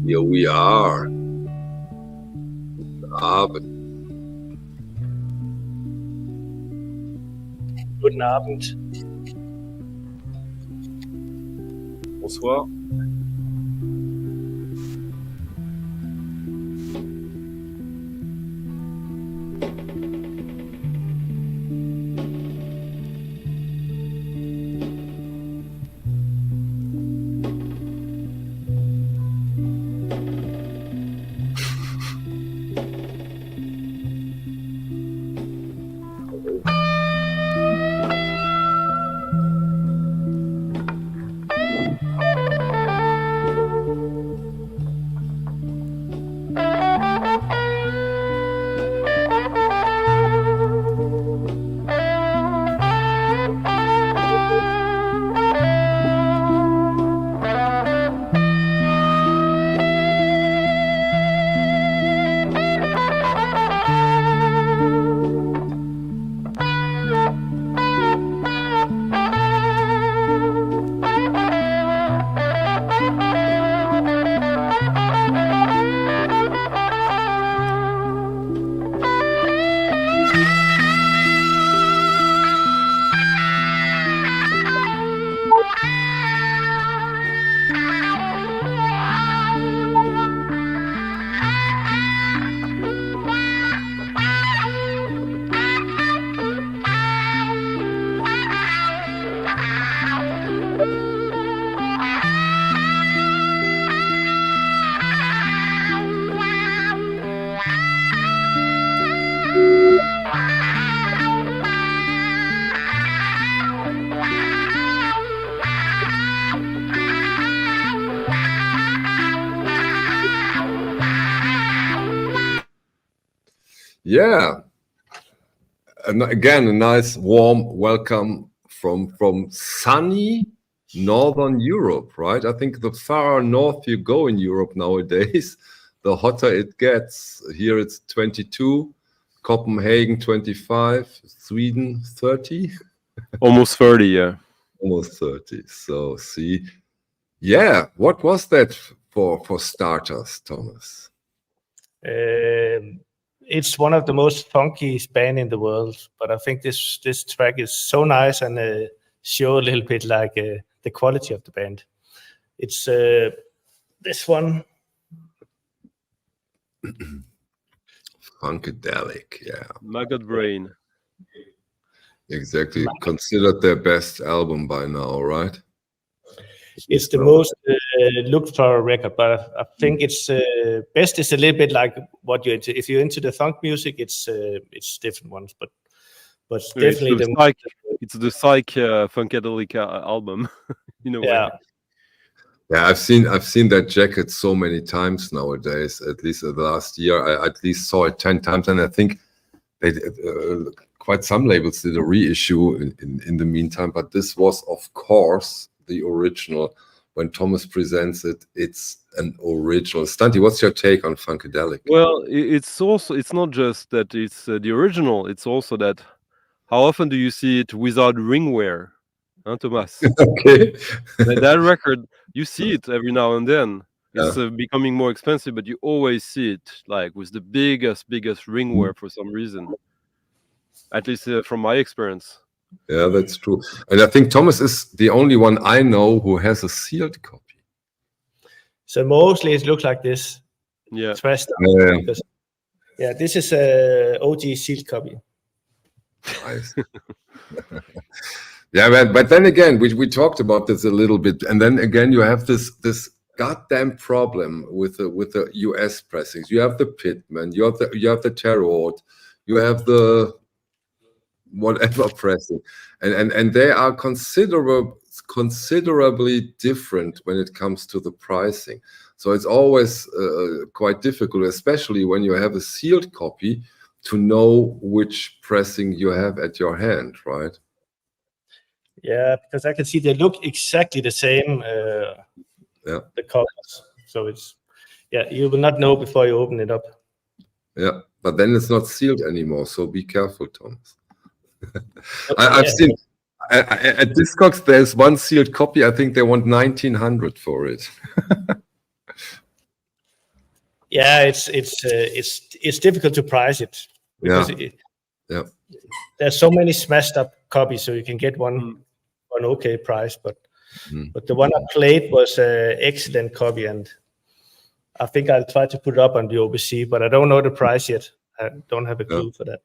Here we are. Abend. Guten Abend. Bonsoir. Yeah, and again, a nice warm welcome from sunny Northern Europe, right? I think the farther north you go in Europe nowadays, the hotter it gets. Here it's 22, Copenhagen 25, Sweden 30. Almost 30, yeah. Almost 30. So see, yeah, what was that for starters, Thomas? It's one of the most funky band in the world, but I think this track is so nice and show a little bit like the quality of the band. It's this one. Funkadelic, yeah. Maggot Brain. Exactly. Considered their best album by now, right? It's the most looked for record, but I think it's best is a little bit like what you're into. If you're into the funk music, it's different ones, but definitely it's the psych Funkadelic album, in a way. Yeah, I've seen that jacket so many times nowadays. At least the last year, I at least saw it 10 times, and I think they quite some labels did a reissue in the meantime. But this was, of course, the original. When Thomas presents it, it's an original. Stunty, what's your take on Funkadelic? Well, it's not just that it's the original. It's also that how often do you see it without ringwear, huh, Thomas? Okay. That record, you see it every now and then. It's becoming more expensive, but you always see it like with the biggest ringwear for some reason. At least from my experience. Yeah, that's true. And I think Thomas is the only one I know who has a sealed copy. So mostly it looks like this. Yeah. Yeah, this is a OG sealed copy. Nice. Yeah, but then again, we talked about this a little bit, and then again, you have this goddamn problem with the US pressings. You have the Pitman, you have the Tarot, you have the whatever pressing, and they are considerably different when it comes to the pricing. So it's always quite difficult, especially when you have a sealed copy, to know which pressing you have at your hand, right? Yeah, because I can see they look exactly the same. The colors. So it's you will not know before you open it up. Yeah, but then it's not sealed anymore. So be careful, Thomas. I've seen at Discogs there's one sealed copy. I think they want 1,900 for it. Yeah, it's difficult to price it because there's so many smashed up copies, so you can get one for an okay price. But the one I played was an excellent copy, and I think I'll try to put it up on the OBC, but I don't know the price yet. I don't have a clue for that.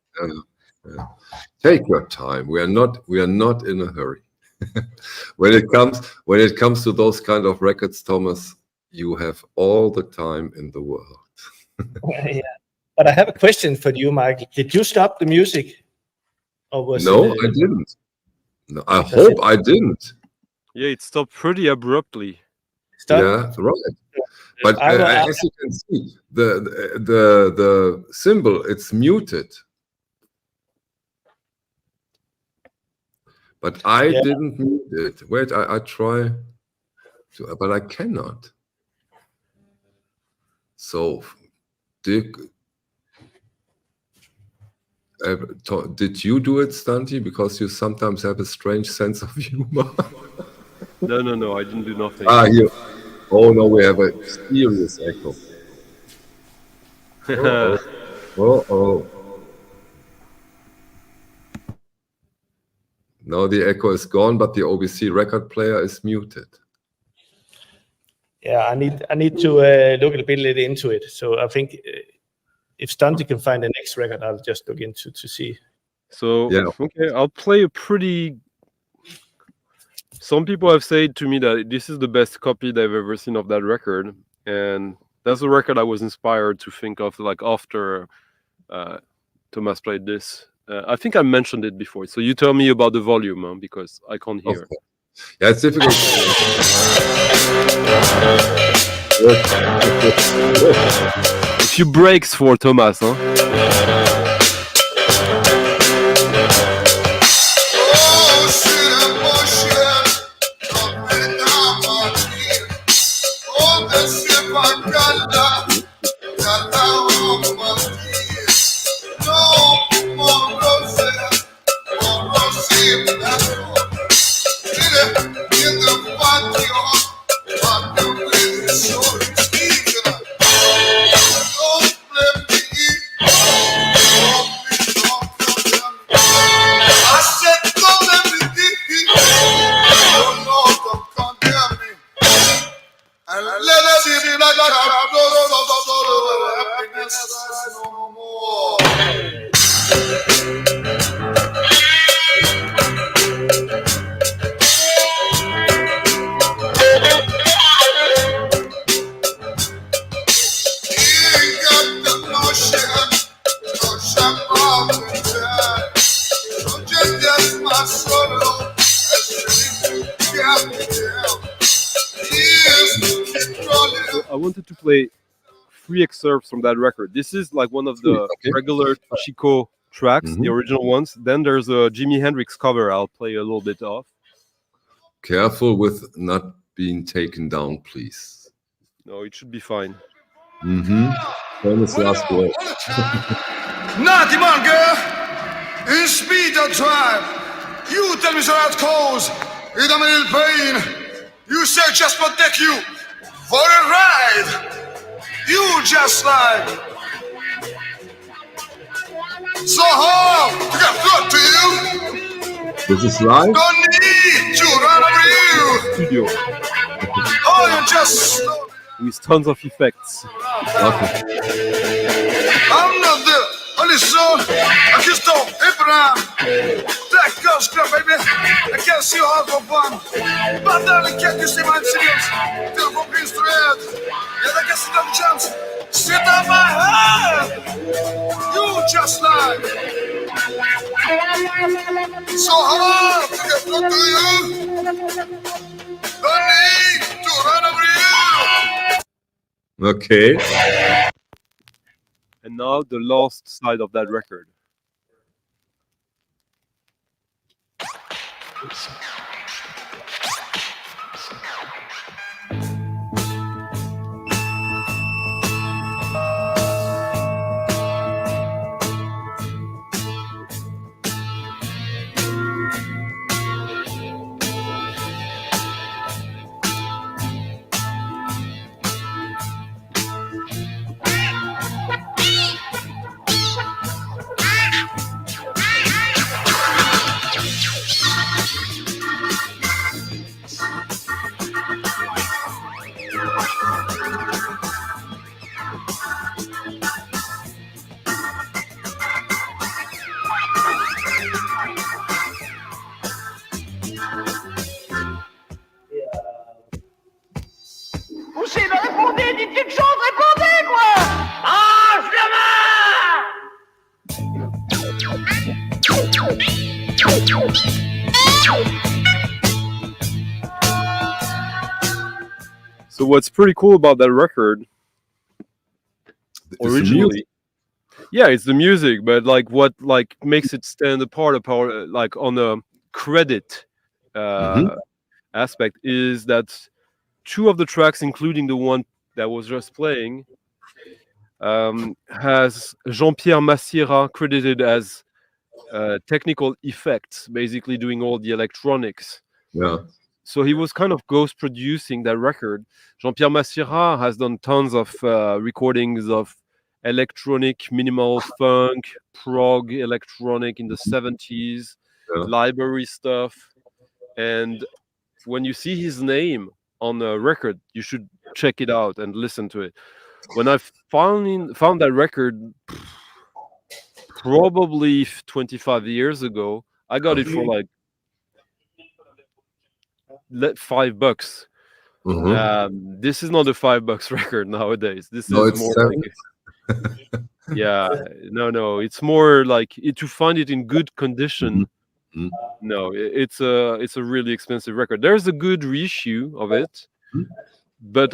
Take your time. We are not in a hurry. When it comes to those kind of records, Thomas, you have all the time in the world. Yeah. But I have a question for you, Michael. Did you stop the music? Or was I didn't. No, I hope I didn't. Yeah, it stopped pretty abruptly. Yeah, right. But as you can see, the symbol, it's muted. But I didn't mute it. Wait, I try to, but I cannot. So, did you do it, Stanti? Because you sometimes have a strange sense of humor. No, I didn't do nothing. Oh no, we have a serious echo. Oh. Now the echo is gone, but the OBC record player is muted. Yeah, I need to look a bit into it. So I think if Stunty can find the next record, I'll just look into to see. So okay, I'll play a pretty. Some people have said to me that this is the best copy they've ever seen of that record, and that's the record I was inspired to think of, like after Thomas played this. I think I mentioned it before. So you tell me about the volume, because I can't hear. Okay. Yeah, it's difficult. A few breaks for Thomas, huh? I wanted to play 3 excerpts from that record. This is like one of the regular Chico tracks, the original ones. Then there's a Jimi Hendrix cover I'll play a little bit of. Careful with not being taken down, please. No, it should be fine. Famous last word. Naughty man, girl. In speed or drive. You tell me so that cause. It a little pain. You say just protect you for a ride. You just like. So hard to get good to you. This is live? Don't need to run over you. Studio. Oh, you just. With tons of effects. Okay. I'm not the only son. I just don't Abraham. That goes good, baby. I can't see how for fun. But darling, can't you see my incidents? Till from Prince to Red. Yeah, I guess you got a chance. Sit on my head. You just like. So hard to get good to you. Don't need to run over you. Okay. And now the last side of that record. Poussez, mais répondez, dites quelque chose, répondez, quoi. Lâche la main. So what's pretty cool about that record, originally, yeah, it's the music, but like what like makes it stand apart like on a credit aspect is that 2 of the tracks, including the one that was just playing, has Jean-Pierre Massiera credited as technical effects, basically doing all the electronics. Yeah. So he was kind of ghost producing that record. Jean-Pierre Massiera has done tons of recordings of electronic, minimal funk, prog electronic in the 70s, library stuff. And when you see his name on a record, you should check it out and listen to it. When I found that record probably 25 years ago, I got it for like $5. This is not a $5 record nowadays. This is more like no. It's more like to find it in good condition. No, it's a really expensive record. There's a good reissue of it, but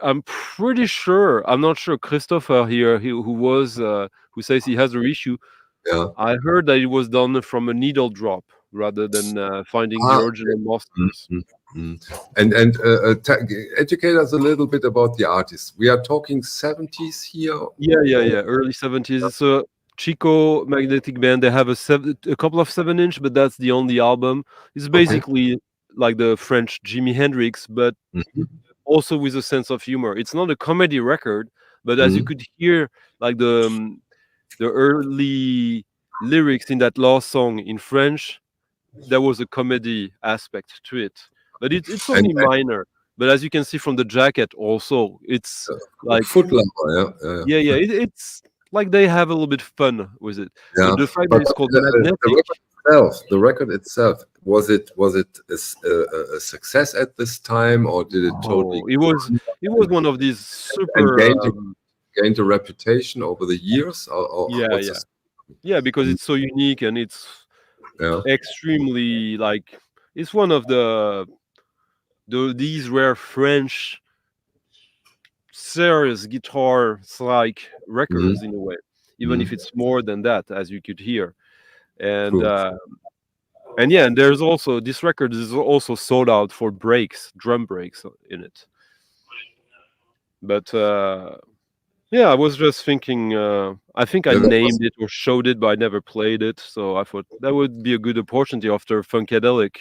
I'm pretty sure, I'm not sure, Christopher here, who says he has a reissue. Yeah. I heard that it was done from a needle drop rather than finding the original masters. And educate us a little bit about the artist. We are talking 70s here. Yeah. Early 70s. It's a Chico magnetic band. They have a couple of 7-inch, but that's the only album. It's basically like the French Jimi Hendrix, but also with a sense of humor. It's not a comedy record, but as you could hear, like the early lyrics in that last song in French, there was a comedy aspect to it. But it's only minor. But as you can see from the jacket, also it's like Footlocker, yeah. It's like they have a little bit fun with it. Yeah. So the fact that it's called magnetic. The record itself, was it a success at this time, or did it totally? It was one of these super gained a reputation over the years. Yeah, because it's so unique and it's extremely like it's one of these rare French serious guitar like records in a way, even if it's more than that, as you could hear. And and there's also, this record is also sold out for drum breaks in it. But I was just thinking, I think I named it or showed it, but I never played it. So I thought that would be a good opportunity after Funkadelic,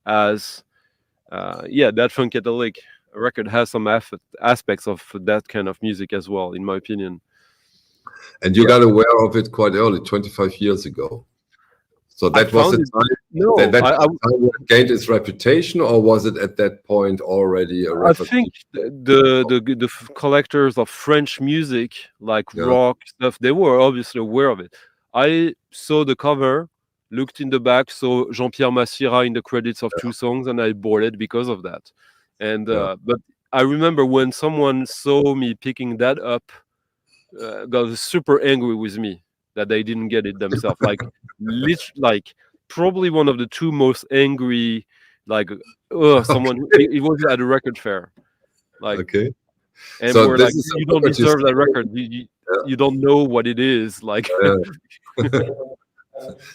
as that Funkadelic record has some aspects of that kind of music as well, in my opinion. And you got aware of it quite early, 25 years ago. So that was the time time it gained its reputation, or was it at that point already a record? I think the collectors of French music, like rock stuff, they were obviously aware of it. I saw the cover, looked in the back, saw Jean-Pierre Massiera in the credits of 2 songs, and I bought it because of that. And but I remember when someone saw me picking that up, got super angry with me that they didn't get it themselves. Like probably one of the 2 most angry, like someone it was at a record fair, like and so we're like, you don't deserve that record. You don't know what it is like.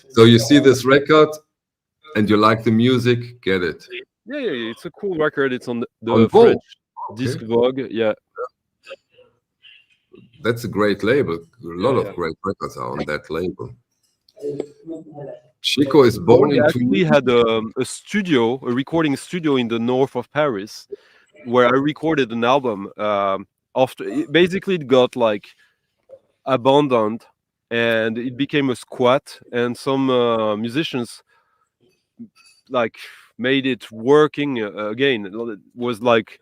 So you see this record and you like the music, get it. Yeah, it's a cool record. It's on the French Disc Vogue. Yeah. That's a great label. A lot of great records are on that label. Chico is born in. We had a recording studio in the north of Paris, where I recorded an album. After basically it got like abandoned, and it became a squat. And some musicians like made it working again. It was like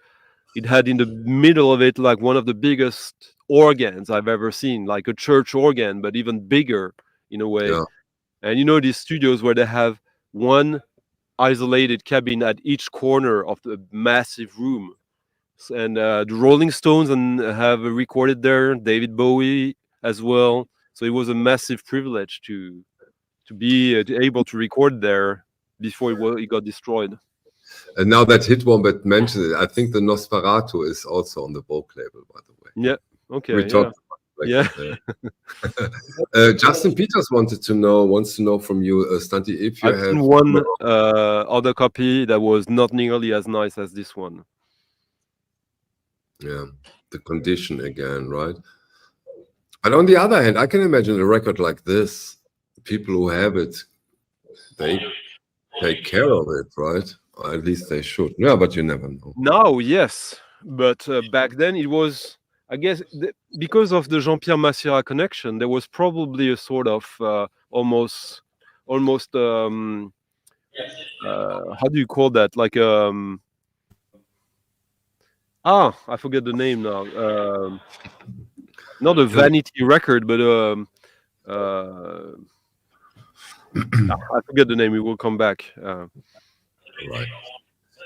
it had in the middle of it like one of the biggest organs I've ever seen, like a church organ, but even bigger in a way. And you know, these studios where they have one isolated cabin at each corner of the massive room, and the Rolling Stones and have recorded there. David Bowie as well. So it was a massive privilege to be able to record there before it got destroyed. And now that Hitwombat mentioned it, I think the Nosferatu is also on the Vogue label, by the way. Yeah. Okay. We talked about Justin Peters wants to know from you, Stanti, if you I've have seen one other copy that was not nearly as nice as this one. Yeah, the condition again, right? But on the other hand, I can imagine a record like this, people who have it, they take care of it, right? Or at least they should. Yeah, but you never know. Now, yes, but back then it was, I guess, because of the Jean-Pierre Massira connection, there was probably a sort of almost how do you call that? Like I forget the name now. Not a vanity record, but I forget the name. We will come back. Right.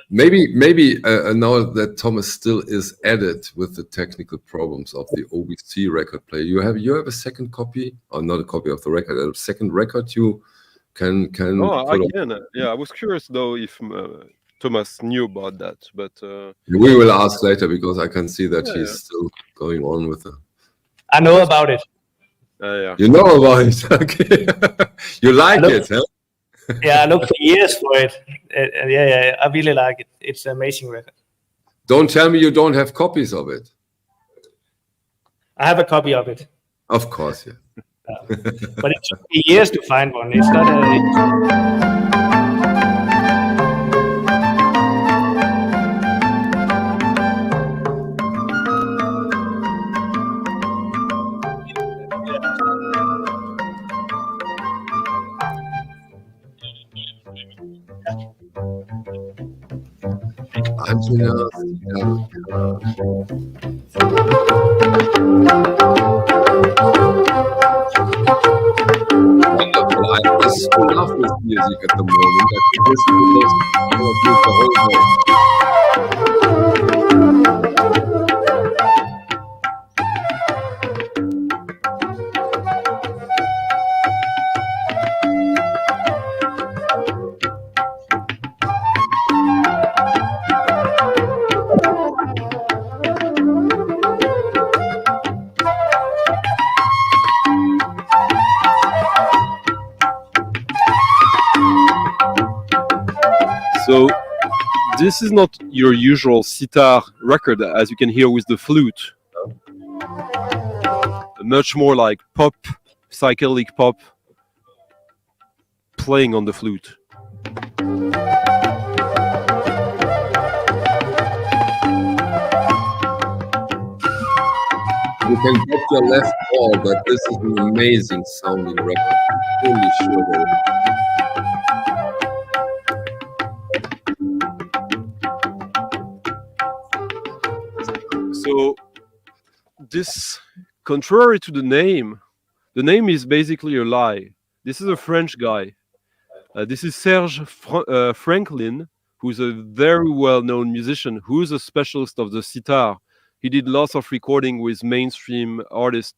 Maybe now that Thomas still is at it with the technical problems of the OBC record player, you have a second copy, or not a copy of the record, a second record you can. Oh, I can. Yeah, I was curious though if Thomas knew about that, but we will ask later because I can see that he's still going on with it. I know about it. Yeah. You know about it. Okay. You like it, huh? Yeah, I looked for years for it. Yeah, I really like it. It's an amazing record. Don't tell me you don't have copies of it. I have a copy of it. Of course, yeah. But it took me years to find one. It's not Wonderful. I just love this music at the moment. I think this is the most the whole day. So this is not your usual sitar record, as you can hear with the flute. Much more like pop, psychedelic pop, playing on the flute. You can get your left ball, but this is an amazing sounding record. Holy sure. So this, contrary to the name is basically a lie. This is a French guy. This is Serge Franklin, who's a very well-known musician, who's a specialist of the sitar. He did lots of recording with mainstream artists.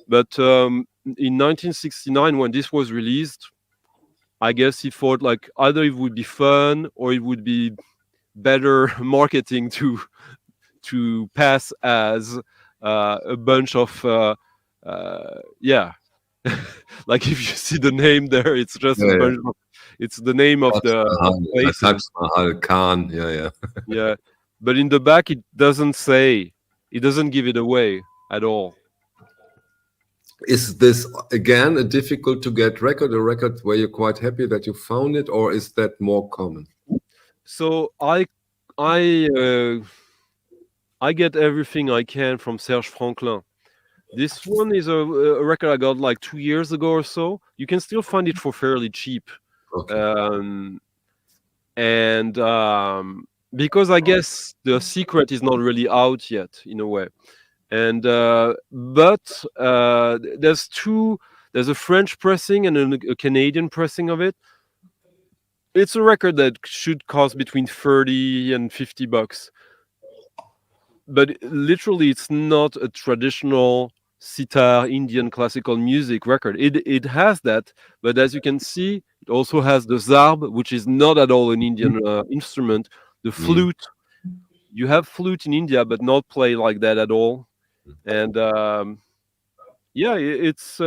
But in 1969, when this was released, I guess he thought like either it would be fun or it would be better marketing to pass as a bunch of like if you see the name there, it's just a bunch of, it's the name of the place. Khan, yeah. But in the back, it doesn't give it away at all. Is this again a difficult to get record, a record where you're quite happy that you found it, or is that more common? So I get everything I can from Serge Franklin. This one is a record I got like 2 years ago or so. You can still find it for fairly cheap. Okay. Because I guess the secret is not really out yet in a way. And but there's a French pressing and a Canadian pressing of it. It's a record that should cost between $30 and $50. but literally it's not a traditional sitar Indian classical music record. It has that, but as you can see, it also has the zarb, which is not at all an Indian instrument. The flute, you have flute in India, but not play like that at all. And it's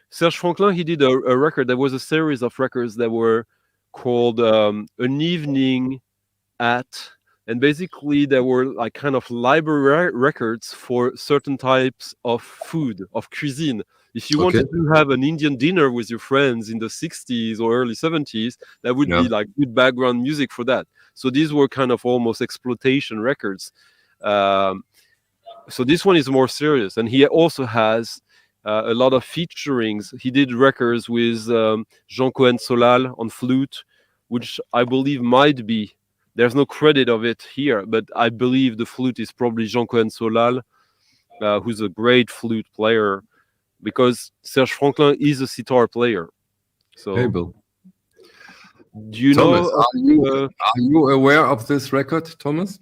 Serge Franklin. He did a record. There was a series of records that were called An Evening at, and basically there were like kind of library records for certain types of food, of cuisine. If you wanted to have an Indian dinner with your friends in the 60s or early 70s, that would be like good background music for that. So these were kind of almost exploitation records. So this one is more serious, and he also has a lot of featurings. He did records with Jean Cohen Solal on flute, which I believe might be, there's no credit of it here, but I believe the flute is probably Jean Cohen Solal, who's a great flute player, because Serge Franklin is a sitar player. So, hey, Bill. Do you Thomas, know? Are you aware of this record, Thomas?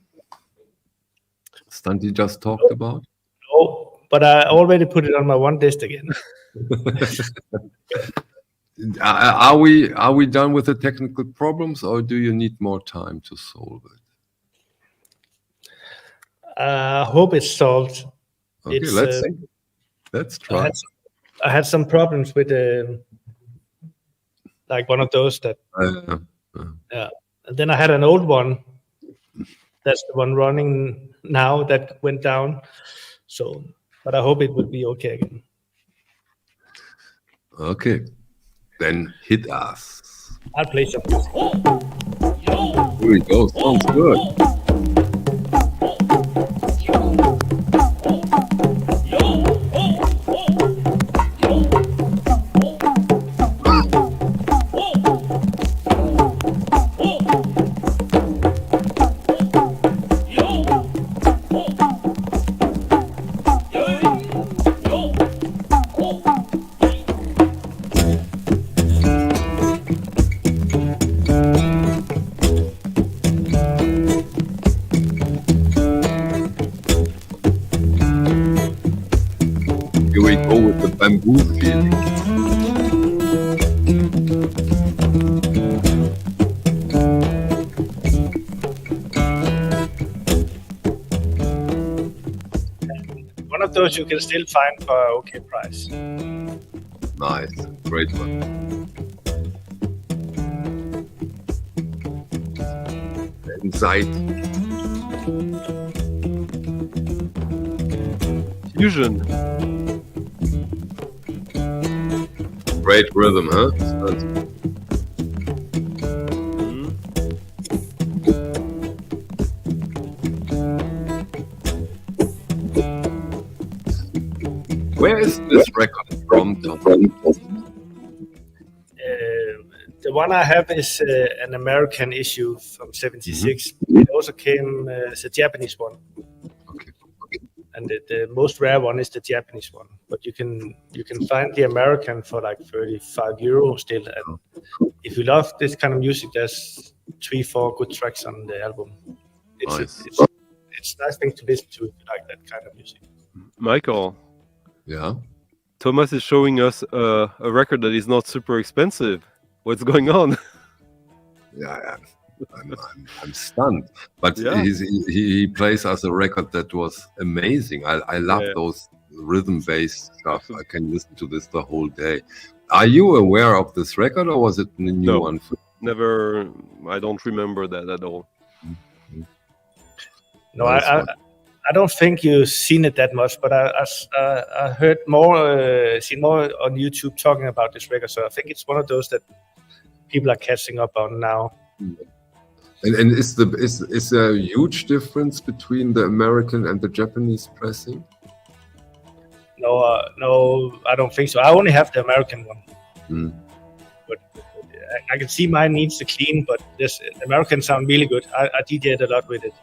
Stunt you just talked about? No, but I already put it on my one list again. Are we done with the technical problems, or do you need more time to solve it? I hope it's solved. Okay, let's see. Let's try. I had some problems with like one of those that. Yeah, and then I had an old one. That's the one running now that went down. So, but I hope it will be okay again. Okay, then hit us. I'll play some music. Here we go. Sounds good. Here we go with the bamboo feeling. One of those you can still find for okay price. Nice, great one. Inside. Fusion. Great rhythm, huh? Where is this record from, Tom? The one I have is an American issue from '76. It also came as a Japanese one. Okay. And the most rare one is the Japanese one, but you can find the American for like €35 still. And if you love this kind of music, there's 3-4 good tracks on the album. It's Nice. it's a nice thing to listen to if you like that kind of music. Michael, Yeah. Thomas is showing us a record that is not super expensive. What's going on? Yeah. I'm stunned. But Yeah. he plays us a record that was amazing. I love those rhythm-based stuff. I can listen to this the whole day. Are you aware of this record, or was it a new one? Never. I don't remember that at all. No, I don't think you've seen it that much, but I heard more, seen more on YouTube talking about this record. So I think it's one of those that people are catching up on now. And is there a huge difference between the American and the Japanese pressing? No, I don't think so. I only have the American one. But I can see mine needs to clean, but this American sound really good. I DJ'd a lot with it.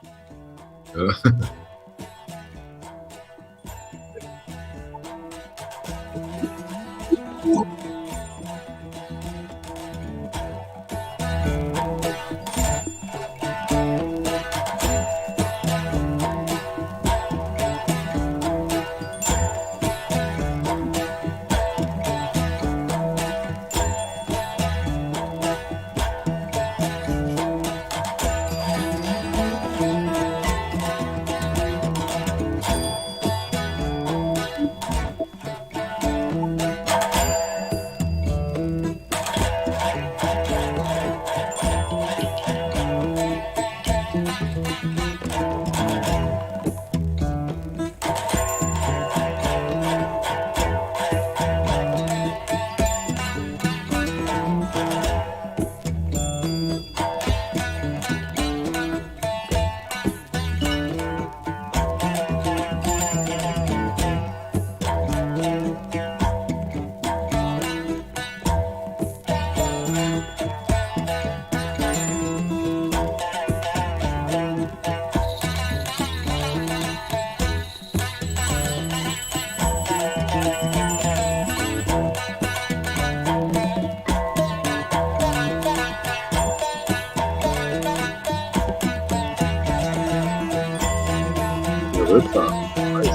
Ripper. Nice.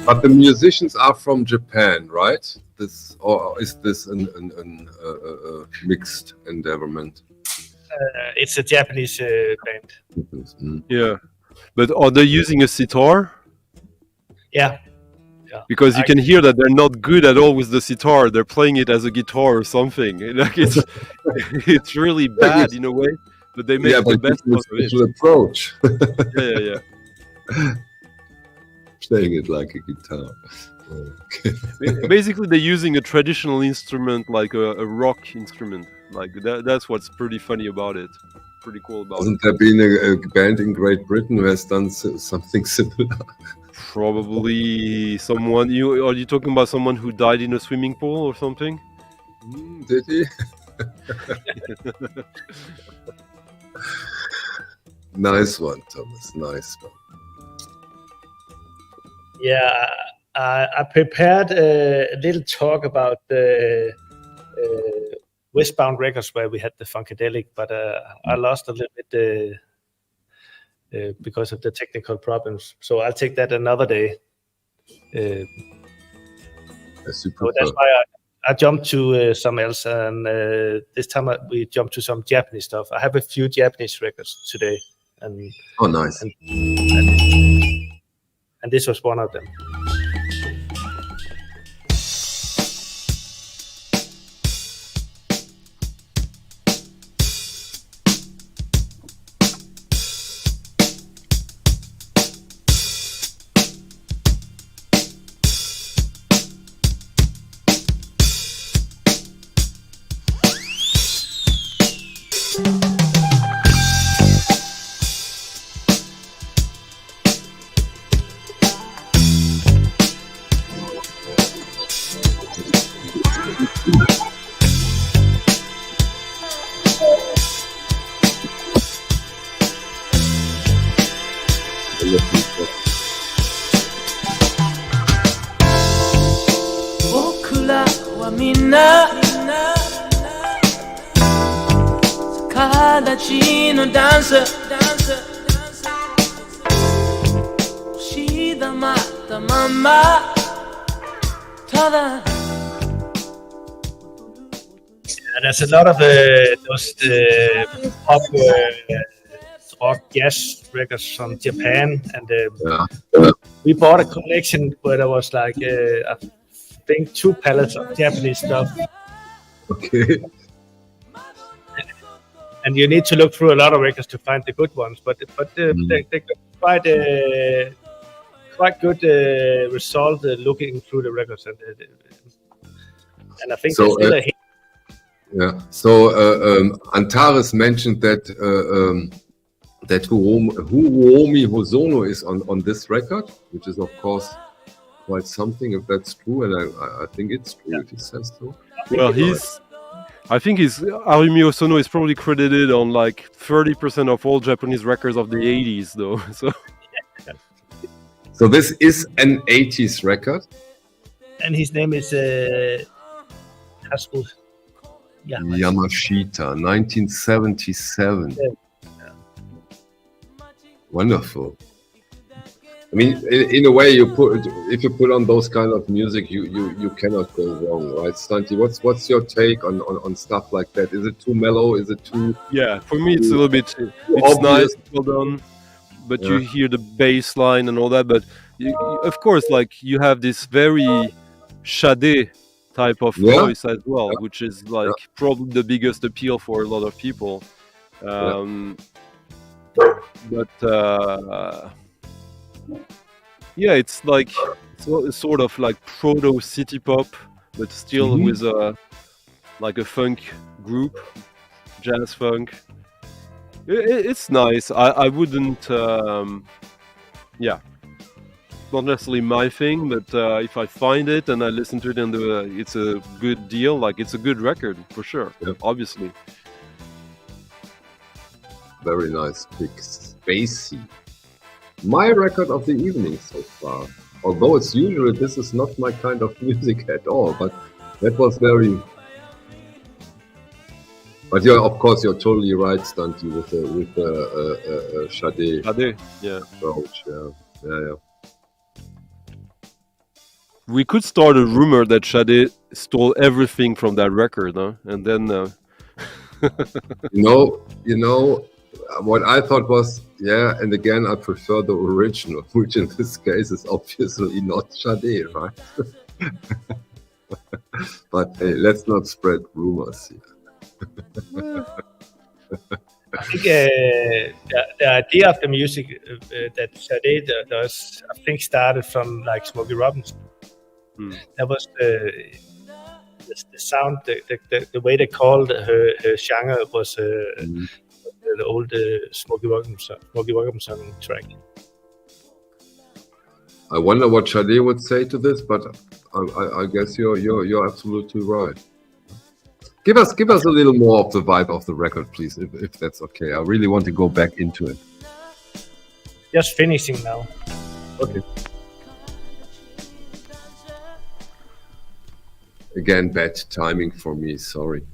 But the musicians are from Japan, right? This, or is this a mixed endeavorment? It's a Japanese band. Mm. Yeah, but are they using a sitar? Yeah. Because you can hear that they're not good at all with the sitar. They're playing it as a guitar or something. Like it's really bad in a way, but they make the best of of it. special approach. Yeah. Playing it like a guitar. Okay. Basically, they're using a traditional instrument, like a rock instrument. Like that's what's pretty funny about it. Pretty cool about it. Hasn't there been a band in Great Britain who has done something similar? Probably someone. Are you talking about someone who died in a swimming pool or something? Did he? Nice one, Thomas. Nice one. Yeah, I prepared a little talk about the Westbound Records where we had the Funkadelic, but I lost a little bit because of the technical problems. So I'll take that another day. So that's why I jumped to something else, and this time we jumped to some Japanese stuff. I have a few Japanese records today, and oh, nice. And this was one of them. There's a lot of those pop rock jazz records from Japan, and we bought a collection where there was like I think 2 pallets of Japanese stuff. Okay. And you need to look through a lot of records to find the good ones, but they got quite good result looking through the records, and I think so, there's still a hit. Yeah. So Antares mentioned that that Hiromi Hosono is on this record, which is of course quite something if that's true, and I think it's true if he says so. Well, I think Hiromi Hosono is probably credited on like 30% of all Japanese records of the 80s, though. So this is an 80s record, and his name is Hasu Yamashita, 1977. Yeah. Wonderful. I mean, in a way, if you put on those kind of music, you cannot go wrong, right, Stanti? What's your take on stuff like that? Is it too mellow? Is it too? Yeah, for me, it's a little bit. It's nice, well done, but you hear the bass line and all that. But of course, like you have this very Sade type of voice as well, which is like probably the biggest appeal for a lot of people. But it's like sort of like proto city pop, but still with a funk group, jazz funk. It's nice. I wouldn't. Not necessarily my thing, but if I find it and I listen to it and it's a good deal, like it's a good record for sure. Obviously. Very nice pick. Spacey. My record of the evening so far. Although it's usual, this is not my kind of music at all, but that was very But of course, you're totally right, Stunty, with the Sade approach. Yeah. We could start a rumor that Sade stole everything from that record, huh? And then You know, what I thought was, and again, I prefer the original, which in this case is obviously not Sade, right? But hey, let's not spread rumors here. I think the idea of the music that Sade does, I think, started from like Smokey Robinson. That was the sound, the way they called her genre was the old Smokey Robinson track. I wonder what Sade would say to this, but I guess you're absolutely right. Give us a little more of the vibe of the record, please, if that's okay. I really want to go back into it. Just finishing now. Okay. Again, bad timing for me. Sorry.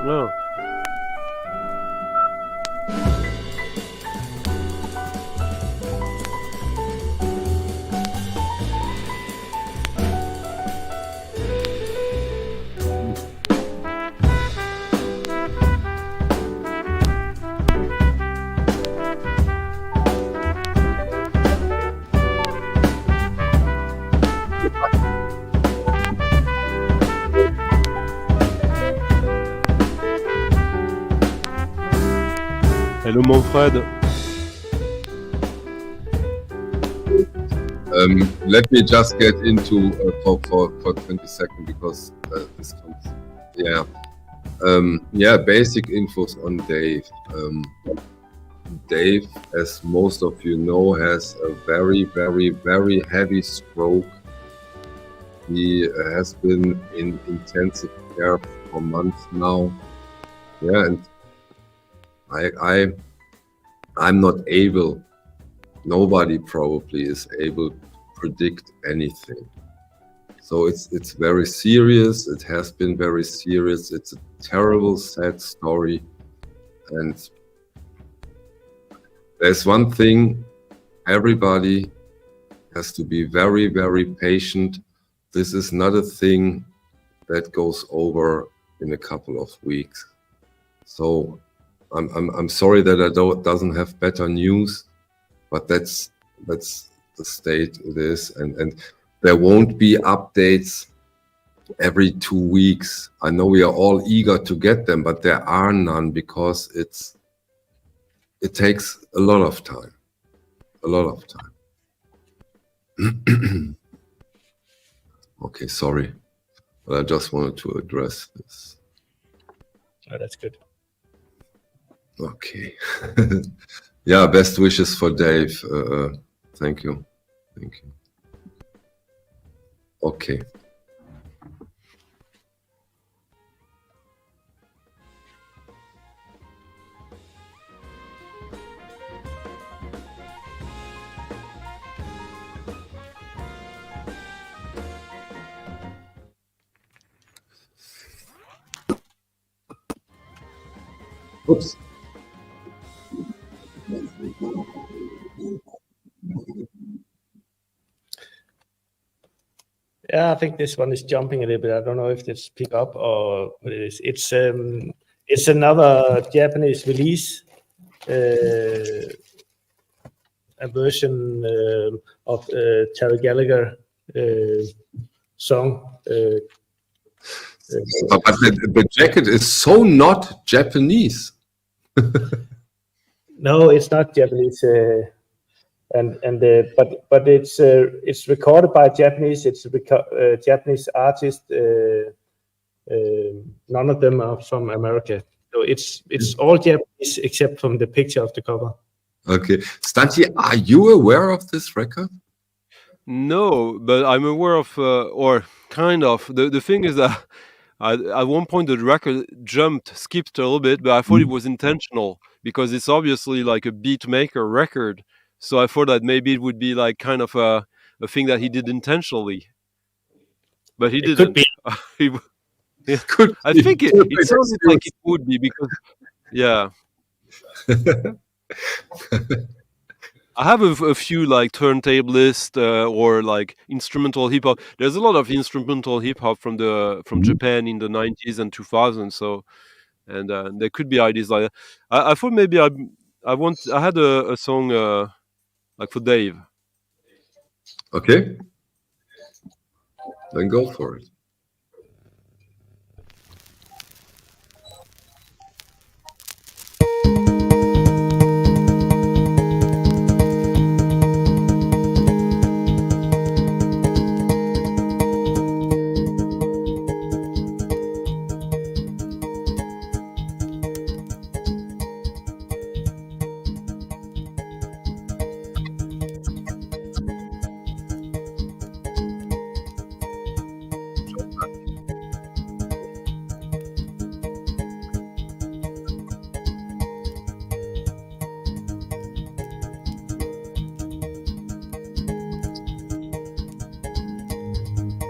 No. Hello, Manfred. Let me just get into for 20 seconds because this comes. Basic infos on Dave. Dave, as most of you know, has a very, very, very heavy stroke. He has been in intensive care for months now. And I'm not able, nobody probably is able to predict anything. So it's very serious. It has been very serious. It's a terrible, sad story. And there's one thing, everybody has to be very, very patient. This is not a thing that goes over in a couple of weeks. So I'm sorry that doesn't have better news, but that's the state it is, and there won't be updates every 2 weeks. I know we are all eager to get them, but there are none because it takes a lot of time. Okay, sorry, but I just wanted to address this. Oh, that's good. Okay. Yeah, best wishes for Dave. Thank you. Okay. Oops. Yeah, I think this one is jumping a little bit. I don't know if it's pick up or what it is. It's another Japanese release, a version of Terry Gallagher song. But the jacket is so not Japanese. No, it's not Japanese. But it's recorded by Japanese. It's a Japanese artist. None of them are from America. So it's all Japanese except from the picture of the cover. Okay, Stanti, are you aware of this record? No, but I'm aware of, or kind of. The thing is that at one point the record skipped a little bit, but I thought it was intentional because it's obviously like a beat maker record. So I thought that maybe it would be like kind of a thing that he did intentionally, but he didn't. Could be. I think it sounded like it would be because, yeah. I have a few like turntablist or like instrumental hip hop. There's a lot of instrumental hip hop from Japan in the 90s and 2000s. So, and there could be ideas like that. I thought maybe I had a song like for Dave. Okay, then go for it.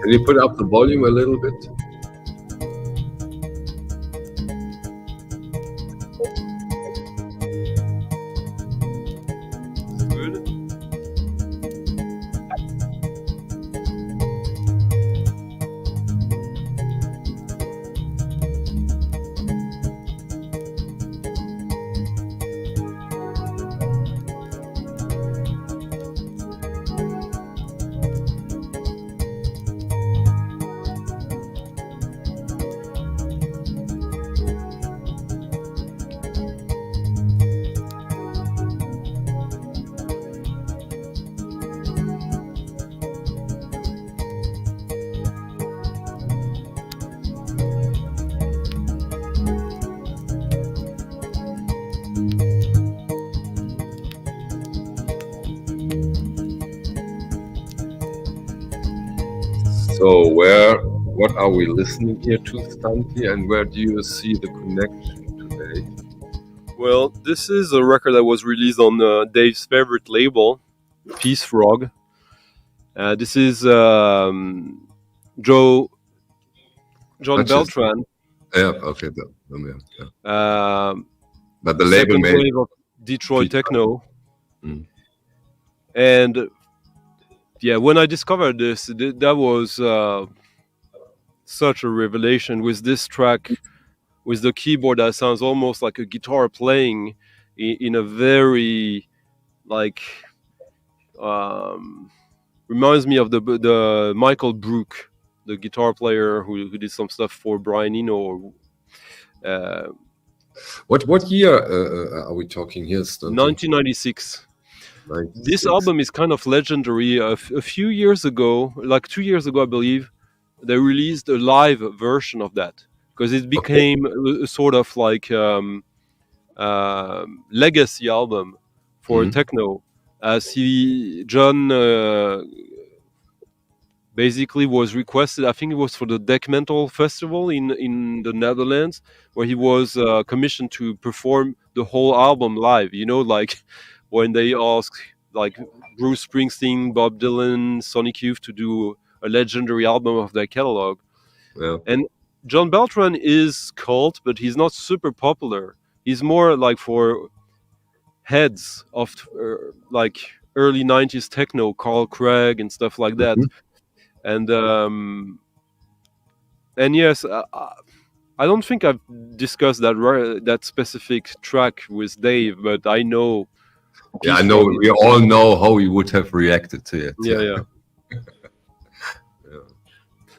Can you put up the volume a little bit? Good. So what are we listening here to, Stanti, and where do you see the connection today? Well, this is a record that was released on Dave's favorite label, Peace Frog. This is John Beltran. Yeah, okay. Yeah. But the label second made wave of Detroit techno. Mm. And yeah, when I discovered this, that was such a revelation with this track, with the keyboard that sounds almost like a guitar playing in a very like reminds me of the Michael Brook, the guitar player who did some stuff for Brian Eno. What year are we talking here, Stanti? 1996. 96. This album is kind of legendary. A few years ago, like 2 years ago, I believe, they released a live version of that because it became a sort of like legacy album for techno. As John basically was requested, I think it was for the Dekmental Festival in the Netherlands, where he was commissioned to perform the whole album live. You know, like when they asked like Bruce Springsteen, Bob Dylan, Sonic Youth to do a legendary album of their catalog. Yeah. And John Beltran is cult, but he's not super popular. He's more like for heads of like early 90s techno, Carl Craig and stuff like that. And yes, I don't think I've discussed that specific track with Dave, but I know. Yeah, I know. We all know how he would have reacted to it. Yeah.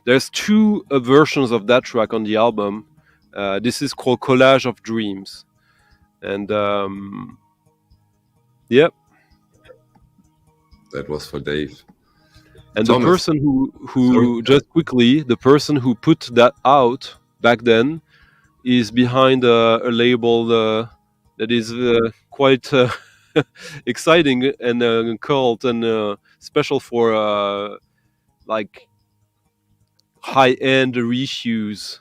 There's two versions of that track on the album. This is called Collage of Dreams, and Yep. That was for Dave. And Thomas. the person who just quickly, the person who put that out back then is behind a label that is quite exciting and cult and special for like high-end reissues,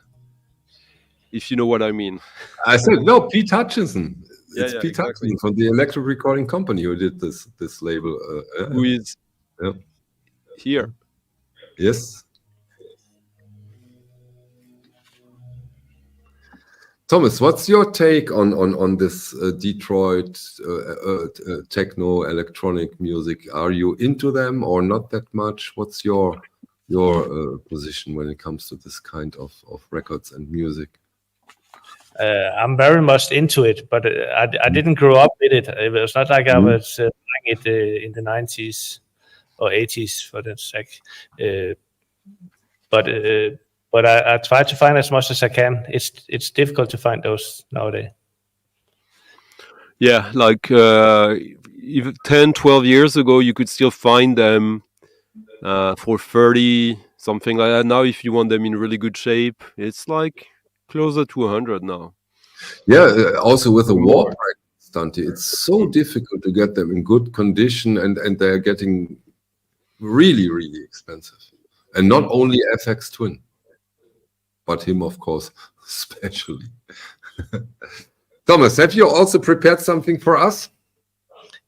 if you know what I mean. I said no, Pete Hutchinson. Yeah, It's yeah, Pete exactly. Hutchinson from the Electric Recording Company who did this label. Who is here. Yes. Thomas, what's your take on this Detroit techno electronic music? Are you into them or not that much? What's your position when it comes to this kind of records and music? I'm very much into it, but I didn't grow up with it. It was not like I was playing it in the 90s or 80s for that sake. But I try to find as much as I can. It's difficult to find those nowadays. Yeah, like even 10, 12 years ago, you could still find them for 30, something like that. Now, if you want them in really good shape, it's like closer to 100 now. Yeah, also with the war, Stunty, it's so difficult to get them in good condition, and they're getting really, really expensive. And not only FX Twin, but him, of course, especially. Thomas, have you also prepared something for us?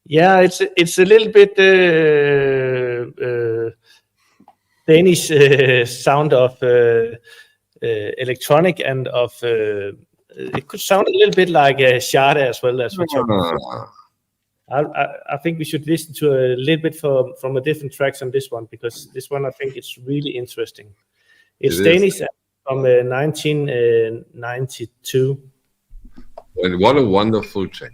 Yeah, it's a little bit Danish sound of electronic and of it could sound a little bit like Strata as well as we talked about. I think we should listen to a little bit from a different tracks on this one, because this one I think it's really interesting. It's Danish from 1992. And what a wonderful check.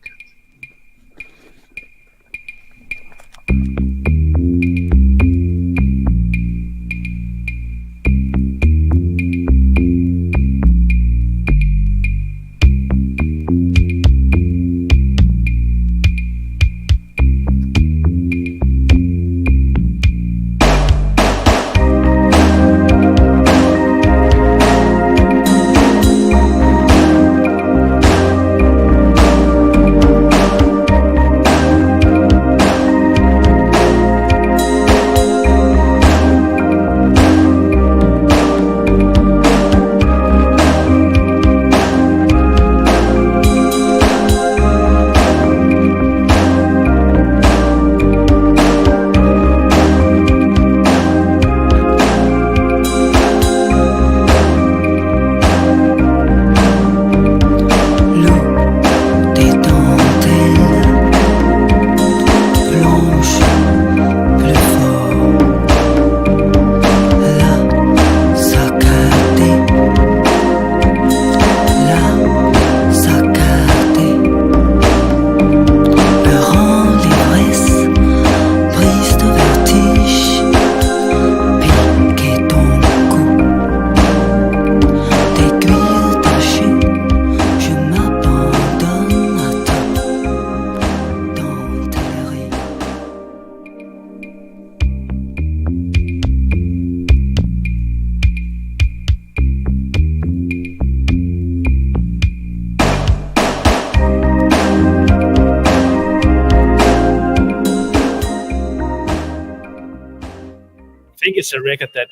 It's a record that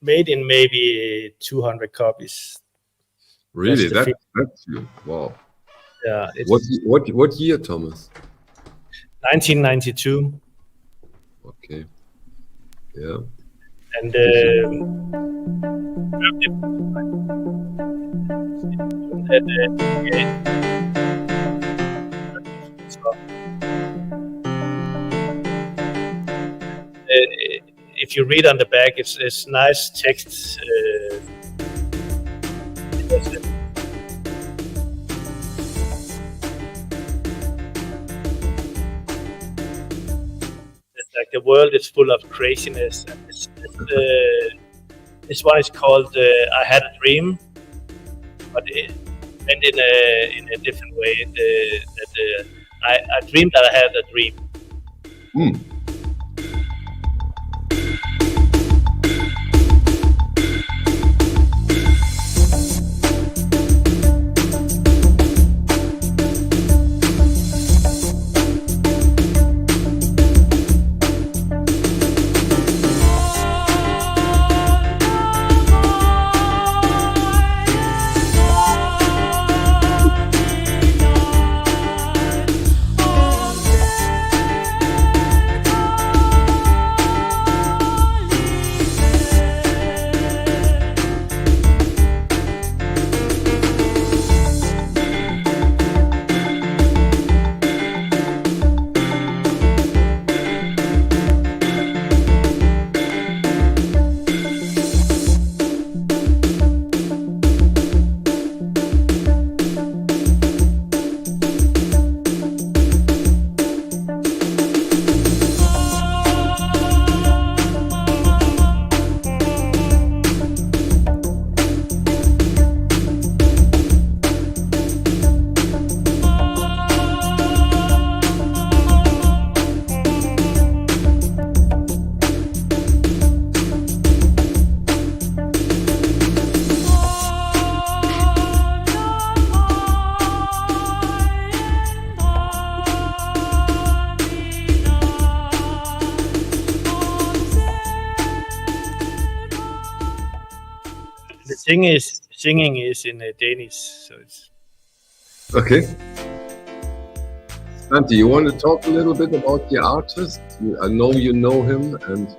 made in maybe 200 copies. Really? That's you. Wow. Yeah. What year, Thomas? 1992. Okay. Yeah. And if you read on the back, it's nice text. It's like the world is full of craziness. And this one is called "I Had a Dream," but it went in a different way. I dreamed that I had a dream. Singing is in Danish, so it's Okay. Santi, you want to talk a little bit about the artist? I know you know him, and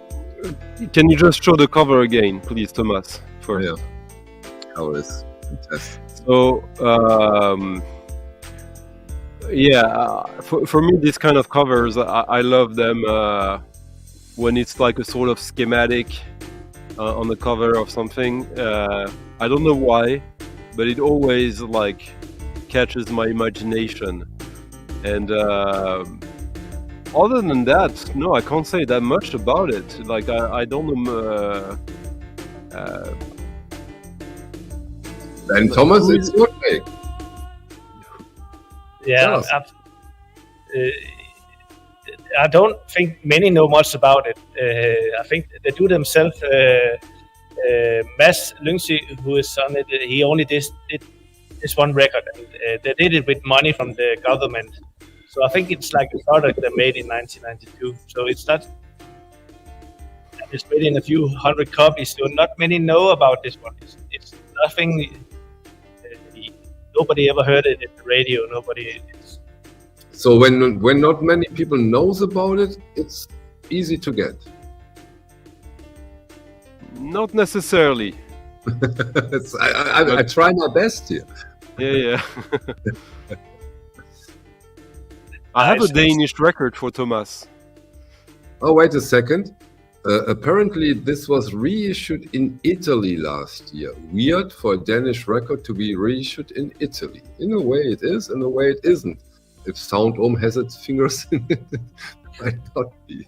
Can you just show the cover again, please, Thomas? First. yeah, cover is fantastic. So, for me, these kind of covers, I love them when it's like a sort of schematic on the cover of something. I don't know why, but it always like catches my imagination. And other than that, no, I can't say that much about it. Like I don't know. And Thomas, it's your take. yeah. I don't think many know much about it. I think they do themselves. Mads Lyngsø, who is on it, he only did this one record, and they did it with money from the government. So I think it's like a product they made in 1992. So it's not. It's made in a few hundred copies. So not many know about this one. It's nothing. Nobody ever heard it in the radio. Nobody. So when not many people knows about it, it's easy to get. Not necessarily. I try my best here. Yeah. I have a Danish record for Thomas. Oh, wait a second. Apparently, this was reissued in Italy last year. Weird for a Danish record to be reissued in Italy. In a way it is, in a way it isn't. If Soundom has its fingers in it, it might not be.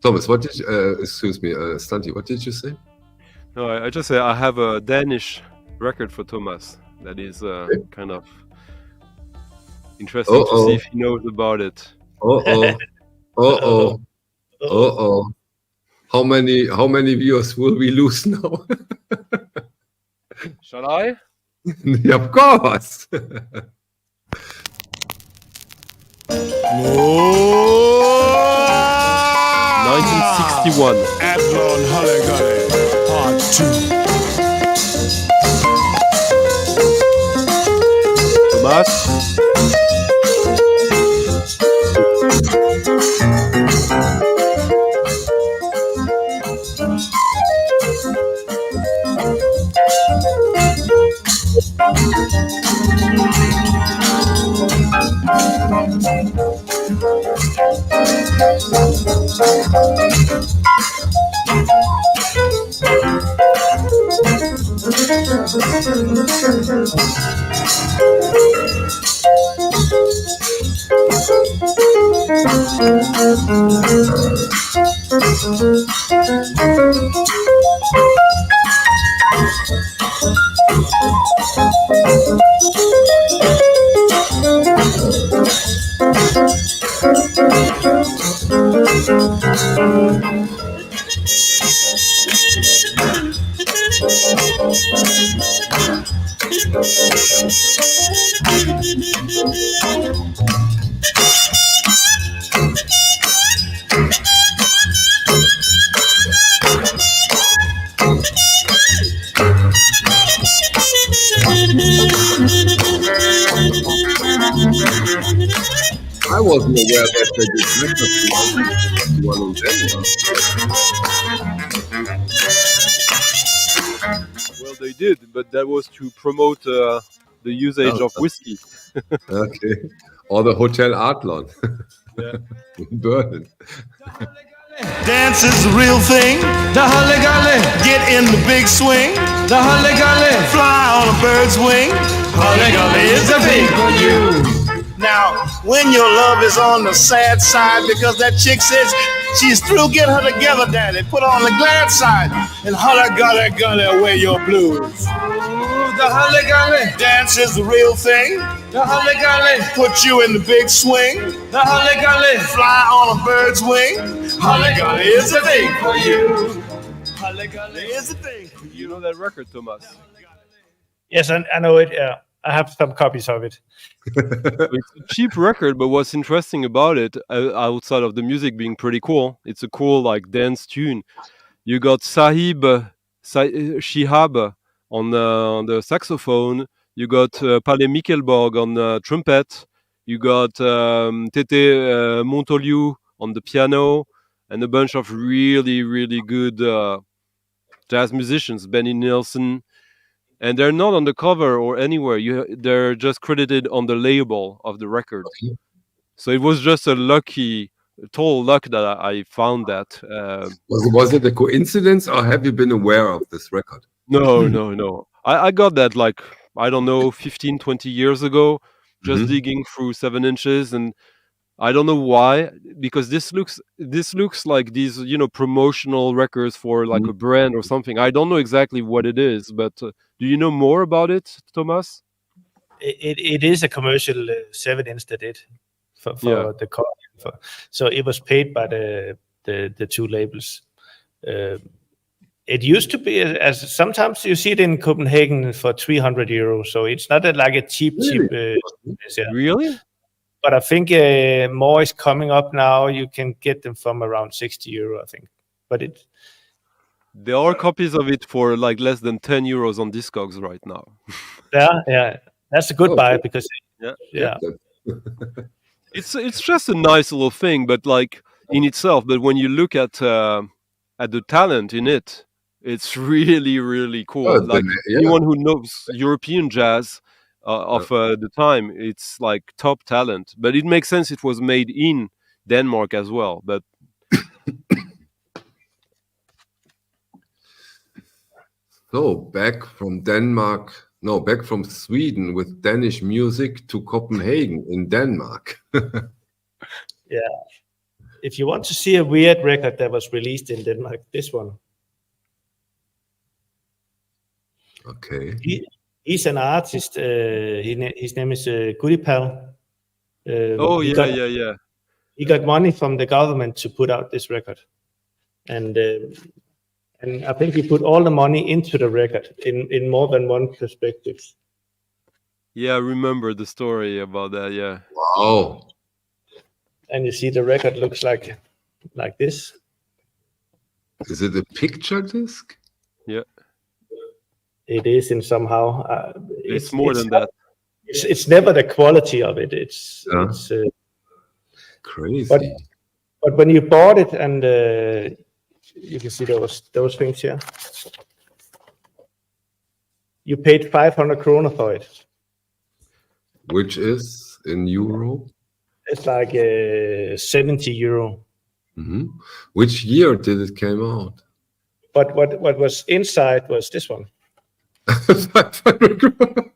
Thomas, what did you, excuse me, Stanti, what did you say? No, I just say I have a Danish record for Thomas. That is kind of interesting to see if he knows about it. How many viewers will we lose now? Shall I? Yeah, of course. 1961. Adlon Hulligully, Part 2. Thomas? I wasn't aware that they did records one in Denmark. Well, they did, but that was to promote the usage of whiskey. Okay. Or the Hotel Adlon. Yeah. In Berlin. Dance is the real thing. The holly golly. Get in the big swing. The holly golly. Fly on a bird's wing. Holly golly is the thing for you. Now, when your love is on the sad side because that chick says she's through, get her together, daddy. Put her on the glad side and holly golly golly away your blues. Ooh, the holly golly. Dance is the real thing. The holly golly. Put you in the big swing. The holly golly. Fly on a bird's wing. Holly golly is the thing for you. Holly golly is the thing for you. You know that record, Thomas? Yes, I know it. Yeah, I have some copies of it. It's a cheap record, but what's interesting about it, outside of the music being pretty cool, it's a cool like dance tune. You got Shihab on the saxophone. You got Palle Mikkelborg on the trumpet. You got Tete Montoliu on the piano, and a bunch of really, really good jazz musicians, Benny Nielsen. And they're not on the cover or anywhere. They're just credited on the label of the record. Okay. So it was just a total luck that I found that. Was it a coincidence, or have you been aware of this record? No. I got that like, I don't know, 15, 20 years ago, just digging through 7 inches. And I don't know why, because this looks like these, promotional records for like a brand or something. I don't know exactly what it is, but do you know more about it, Thomas? It is a commercial 7-inch that did for the car. So it was paid by the two labels. It used to be, as sometimes you see it in Copenhagen for 300 euros. So it's not like a cheap. Really? But I think more is coming up now. You can get them from around 60 euro, I think. But there are copies of it for like less than 10 euros on Discogs right now. Yeah, that's a good buy because it's just a nice little thing, but like in itself. But when you look at the talent in it, it's really, really cool. Like anyone who knows European jazz of the time, it's like top talent. But it makes sense it was made in Denmark as well. But so back from Sweden with Danish music to Copenhagen in Denmark. Yeah. If you want to see a weird record that was released in Denmark, this one. Okay. He's an artist. His name is Audiophile. Yeah. He got money from the government to put out this record, and I think he put all the money into the record in more than one perspective. Yeah, I remember the story about that. Yeah. Wow. And you see the record looks like this. Is it a picture disc? Yeah. It is in somehow. It's more than that. It's never the quality of it. It's crazy. But when you bought it, and you can see those things here, you paid 500 kroner for it, which is in euro. It's like 70 euro. Mm-hmm. Which year did it came out? But what was inside was this one. 500 kroner.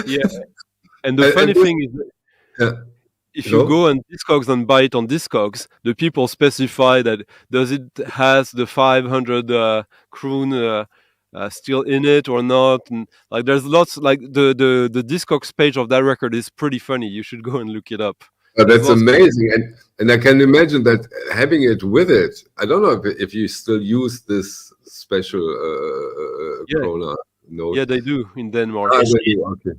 Yeah, and the funny thing is, if you go on Discogs and buy it on Discogs, the people specify that does it has the 500 kroon still in it or not. And like there's lots, like the Discogs page of that record is pretty funny. You should go and look it up. But that's amazing, and I can imagine that having it with it. I don't know if you still use this special Corona note. Yeah, they do in Denmark. Ah, they do, okay.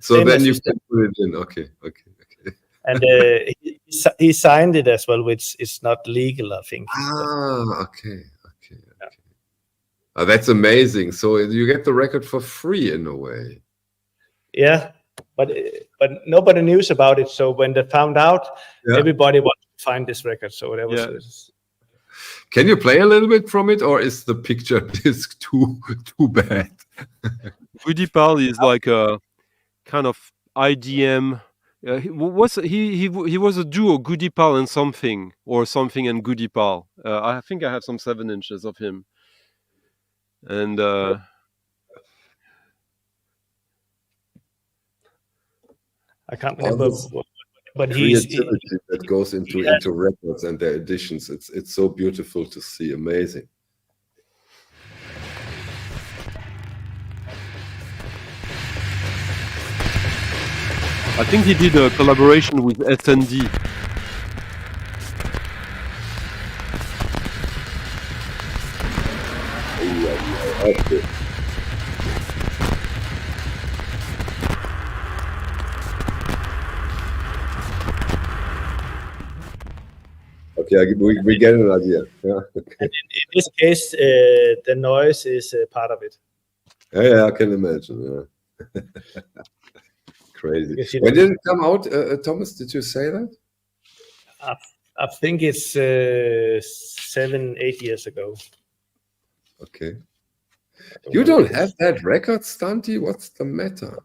So then you can put it in. Okay. And he signed it as well, which is not legal, I think. Okay. Oh, that's amazing. So you get the record for free in a way. Yeah, but nobody knew about it. So when they found out, everybody wanted to find this record. So that was. Can you play a little bit from it, or is the picture disc too bad? Goodipal is like a kind of IDM. He was a duo, Goodipal and something and Goodipal. I think I have some 7 inches of him, and I can't remember. But creativity that goes into records and their editions. It's so beautiful to see. Amazing. I think he did a collaboration with SND. Okay, we get an idea. Yeah. And in this case, the noise is part of it. Yeah, I can imagine. Yeah. Crazy. When did it come out, Thomas? Did you say that? I think it's 7-8 years ago. Okay. You don't have that record, Stunty? What's the matter?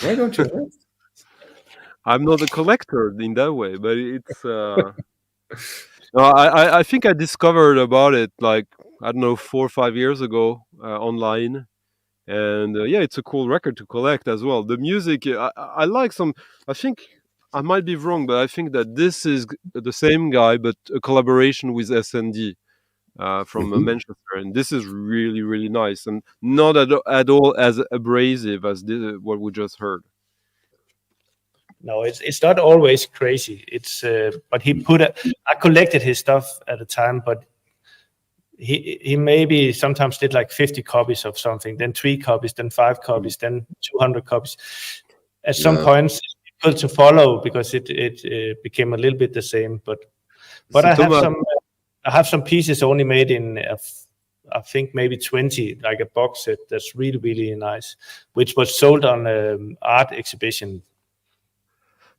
Why don't you have it? I'm not a collector in that way, but it's. No, I think I discovered about it like, I don't know, 4 or 5 years ago online. And it's a cool record to collect as well. The music, I like some. I think I might be wrong, but I think that this is the same guy, but a collaboration with SND from Manchester, and this is really, really nice and not at all as abrasive as what we just heard. No, it's not always crazy. It's but he I collected his stuff at the time, but he maybe sometimes did like 50 copies of something, then 3 copies, then 5 copies, then 200 copies. At some points, it's difficult to follow because it became a little bit the same. But I have some pieces only made in I think maybe 20, like a box set that's really, really nice, which was sold on an art exhibition.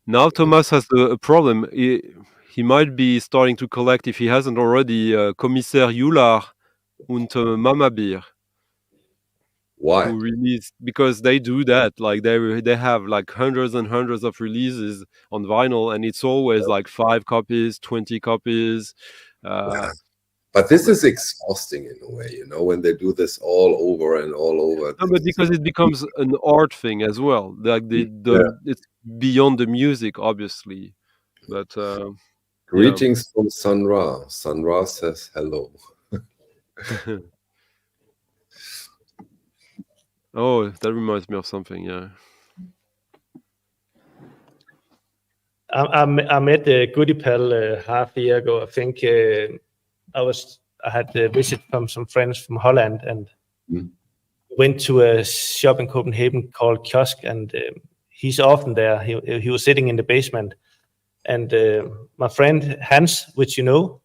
Now Thomas has a problem. He might be starting to collect, if he hasn't already, Commissaire Yular und Mama Beer. Why? Who released, because they do that. Like they have like hundreds and hundreds of releases on vinyl, and it's always like 5 copies, 20 copies. But this is exhausting in a way, when they do this all over and all over. No, but because it becomes an art thing as well. Like it's beyond the music, obviously. But greetings from Sun Ra. Sun Ra says hello. Oh, that reminds me of something. Yeah. I met Goodipal half a year ago. I think I had a visit from some friends from Holland, and went to a shop in Copenhagen called Kiosk, and he's often there. He was sitting in the basement, and my friend Hans, which you know.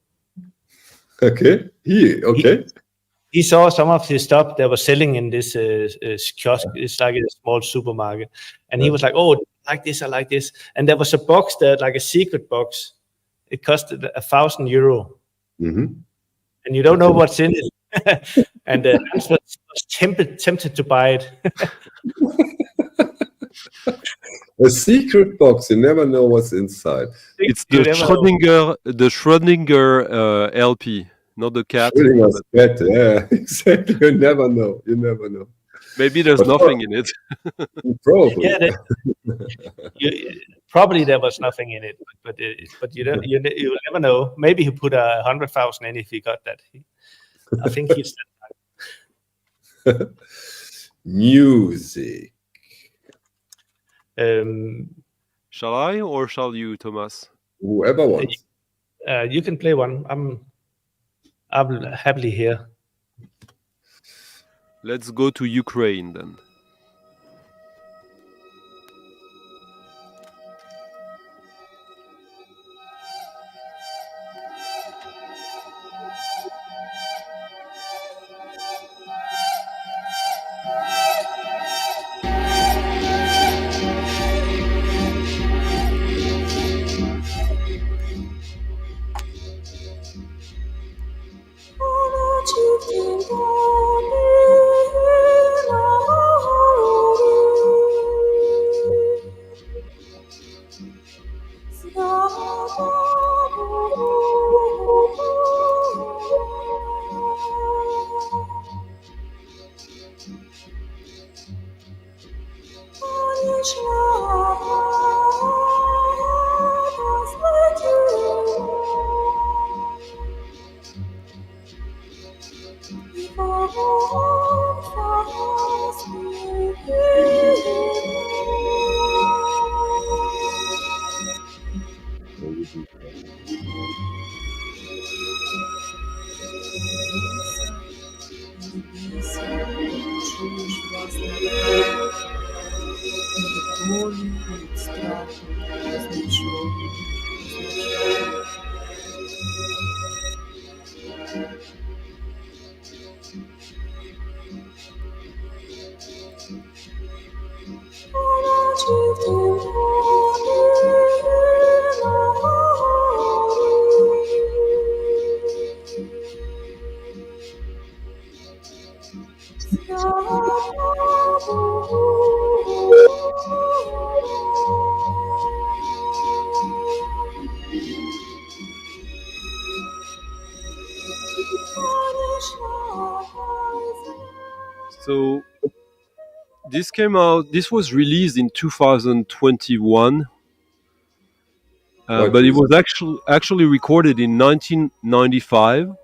Okay. He saw some of his stuff that was selling in this kiosk. It's like a small supermarket. And he was like, oh, I like this. And there was a box there, like a secret box. It costed €1,000. Mm-hmm. And you don't know what's in it. And I was tempted to buy it. A secret box. You never know what's inside. It's the Schrödinger LP. Not the cat. Yeah, exactly. You never know. Maybe there's nothing in it. Probably. Yeah, probably there was nothing in it, but you never know. Maybe he put 100,000 in if he got that. I think he's. Music. Shall I or shall you, Thomas? Whoever wants. You can play one. I'm happily here. Let's go to Ukraine then. So this came out. This was released in 2021, but it was actually recorded in 1995,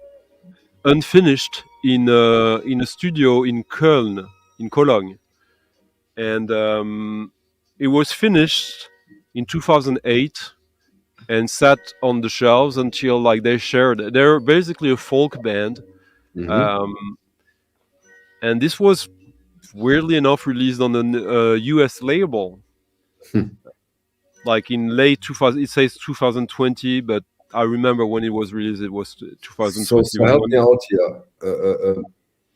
unfinished in a studio in Cologne, and it was finished in 2008 and sat on the shelves until like they shared it. They're basically a folk band. And this was weirdly enough released on a US label, like in late 2000. It says 2020, but I remember when it was released, it was 2021. So help me out here.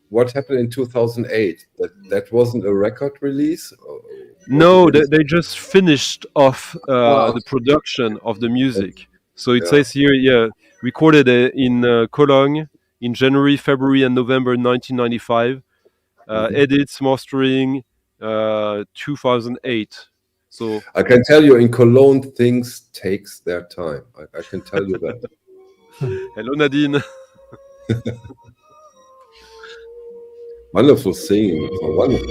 What happened in 2008? That wasn't a record release? No, they just finished off the production of the music. So it says here, recorded in Cologne in January, February, and November 1995. Edits, mastering, 2008. So I can tell you, in Cologne, things takes their time. I can tell you that. Hello, Nadine. Wonderful singing. Wonderful.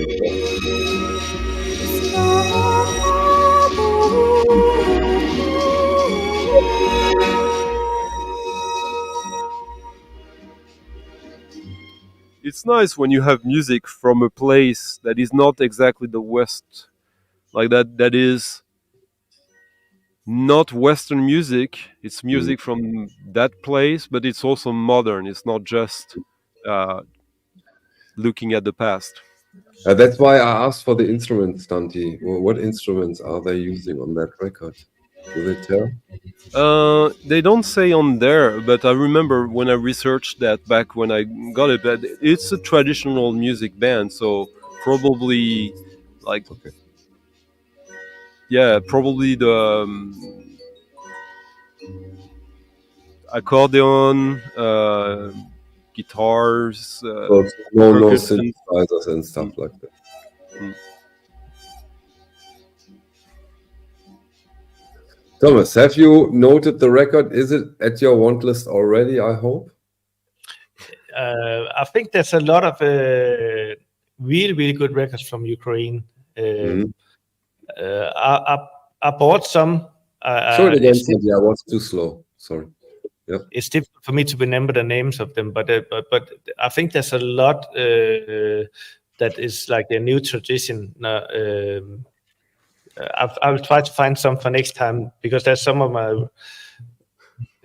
It's nice when you have music from a place that is not exactly the West, like that is not Western music. It's music from that place, but it's also modern. It's not just looking at the past. That's why I asked for the instruments, Dante. What instruments are they using on that record? Do they tell? They don't say on there, but I remember when I researched that back when I got it, but it's a traditional music band, so probably like, probably the accordion, guitars, no synthesizers and stuff like that. Thomas, have you noted the record? Is it at your want list already, I hope? I think there's a lot of really good records from Ukraine. I bought some. Show it again, Sandy. I was too slow. Sorry. it's difficult for me to remember the names of them, but I think there's a lot that is like a new tradition. I will try to find some for next time, because there's some of my.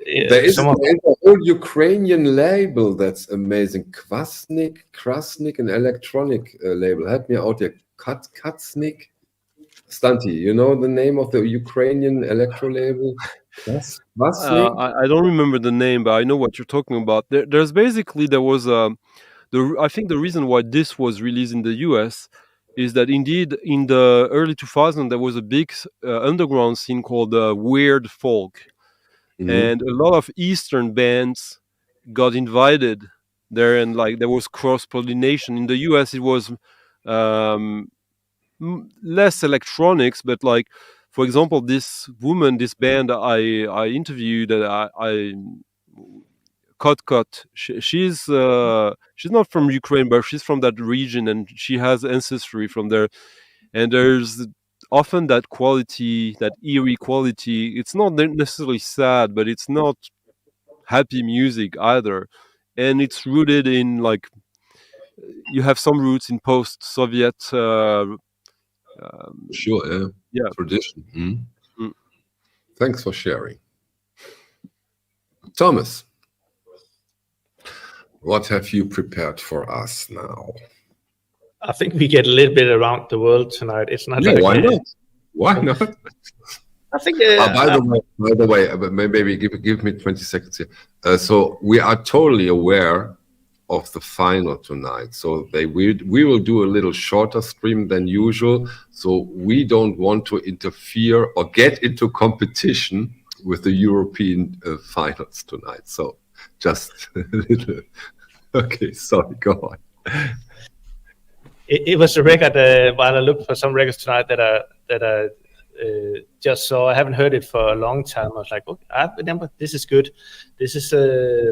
There is a whole Ukrainian label that's amazing. Krasnik, an electronic label. Help me out here. Katsnik. Stanti, you know the name of the Ukrainian electro label? I don't remember the name, but I know what you're talking about. There was I think the reason why this was released in the US is that indeed in the early 2000s there was a big underground scene called weird folk, and a lot of Eastern bands got invited there, and like there was cross pollination. In the US it was less electronics, but like, for example, this band I interviewed, I Kot, she's not from Ukraine, but she's from that region, and she has ancestry from there. And there's often that quality, that eerie quality. It's not necessarily sad, but it's not happy music either, and it's rooted in, like, you have some roots in post-Soviet tradition. Thanks for sharing. Thomas, what have you prepared for us now? I think we get a little bit around the world tonight. It's not like why not? Why not? I think. By the way, maybe give me 20 seconds here. So we are totally aware of the final tonight. So we will do a little shorter stream than usual. So we don't want to interfere or get into competition with the European finals tonight. So just a little. Okay, sorry, go on. It was a record while I looked for some records tonight that I just saw. I haven't heard it for a long time. I was like, okay, I remember, this is good. This is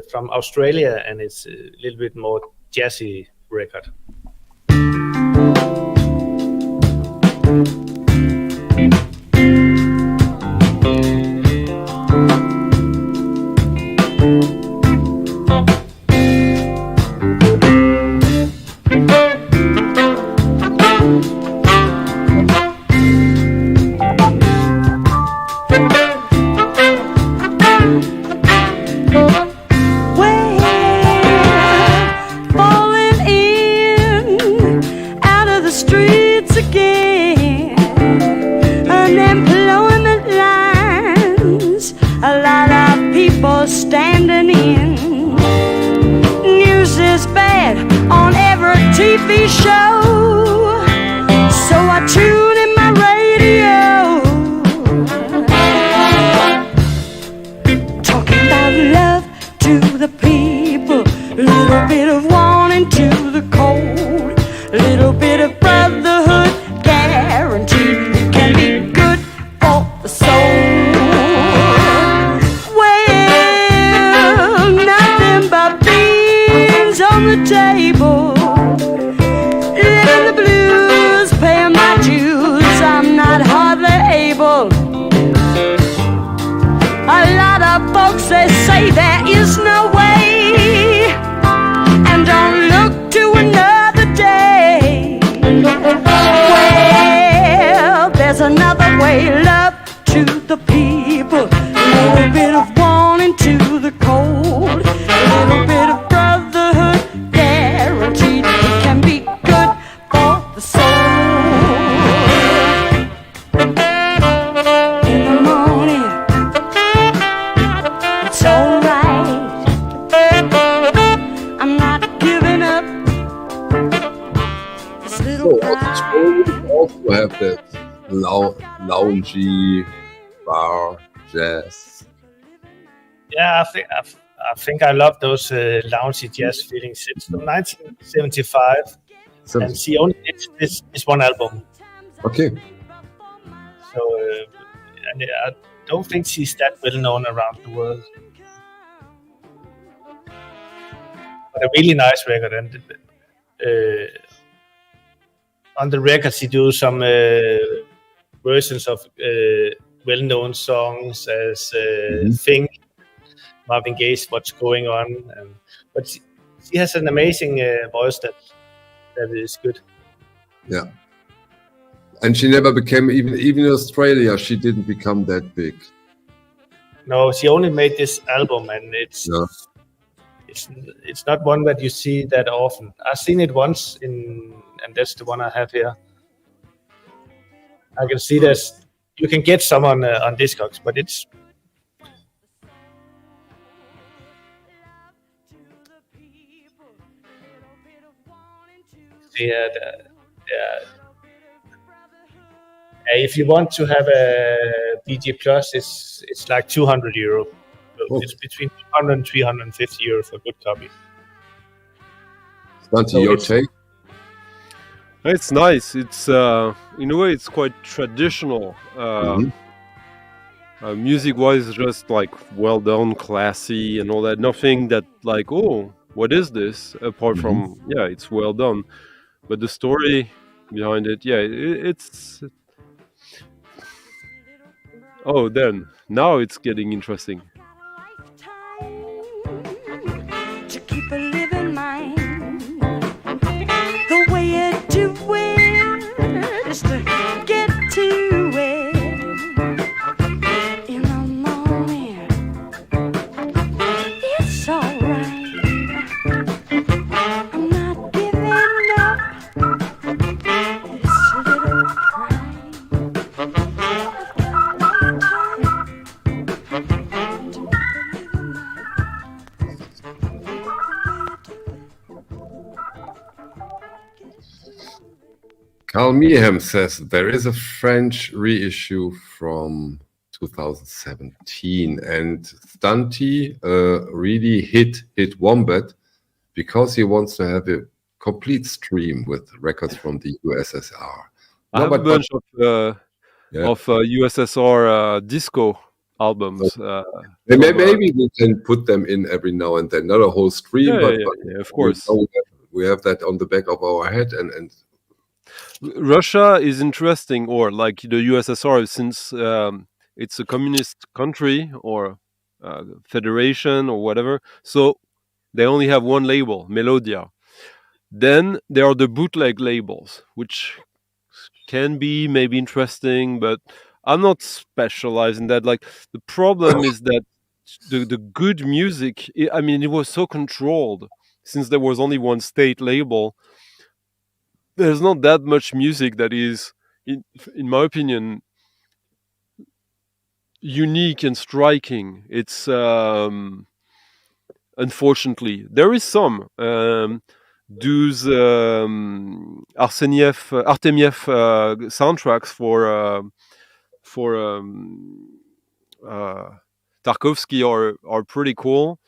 from Australia, and it's a little bit more jazzy record. Standing in news is bad on every TV show, so I tune in my radio, talking about love to the people, a little bit of warning to the cold, a little bit of brotherhood guaranteed, it can be good for the soul. On the table, living the blues, paying my dues, I'm not hardly able. A lot of folks, they say there is no way, and don't look to another day. Well, there's another way, love to the people, a little bit of warning to the cold, a little bit of brotherhood guaranteed, it can be good for the soul. In the morning, it's alright, I'm not giving up this little we also have that loungy bar jazz. Yeah, I think I love those loungy jazz feelings. It's from 1975, and she only did this one album. Okay. So, and I don't think she's that well known around the world. But a really nice record, and on the record she do some versions of well-known songs as Think Marvin Gaye's "What's Going On," but she has an amazing voice that is good. Yeah. And she never became, even in Australia, she didn't become that big. No, she only made this album, and it's not one that you see that often. I've seen it once and that's the one I have here. I can see you can get some on Discogs, but it's if you want to have a DJ Plus, it's like €200. So it's between 200 and 350 euro for a good copy. Santi, your take? It's nice. It's in a way it's quite traditional. Music-wise, just like well done, classy, and all that. Nothing that like, oh, what is this? Apart from it's well done. But the story behind it, it's. Oh, then now it's getting interesting. To keep a living mind, the way you do it is to get to it in the morning. It's alright. I'm not giving up. This little pride. Carl Meehan says there is a French reissue from 2017, and Stunty really hit Wombat because he wants to have a complete stream with records from the USSR. I have a bunch of USSR disco albums. Maybe we can put them in every now and then, not a whole stream, but of course. We have that on the back of our head, and Russia is interesting, or like the USSR, since it's a communist country or federation or whatever. So they only have one label, Melodia. Then there are the bootleg labels, which can be maybe interesting, but I'm not specialized in that. Like the problem is that the good music, I mean, it was so controlled since there was only one state label. There's not that much music that is, in my opinion, unique and striking. It's unfortunately there is some. Those Artemiev soundtracks for Tarkovsky are pretty cool.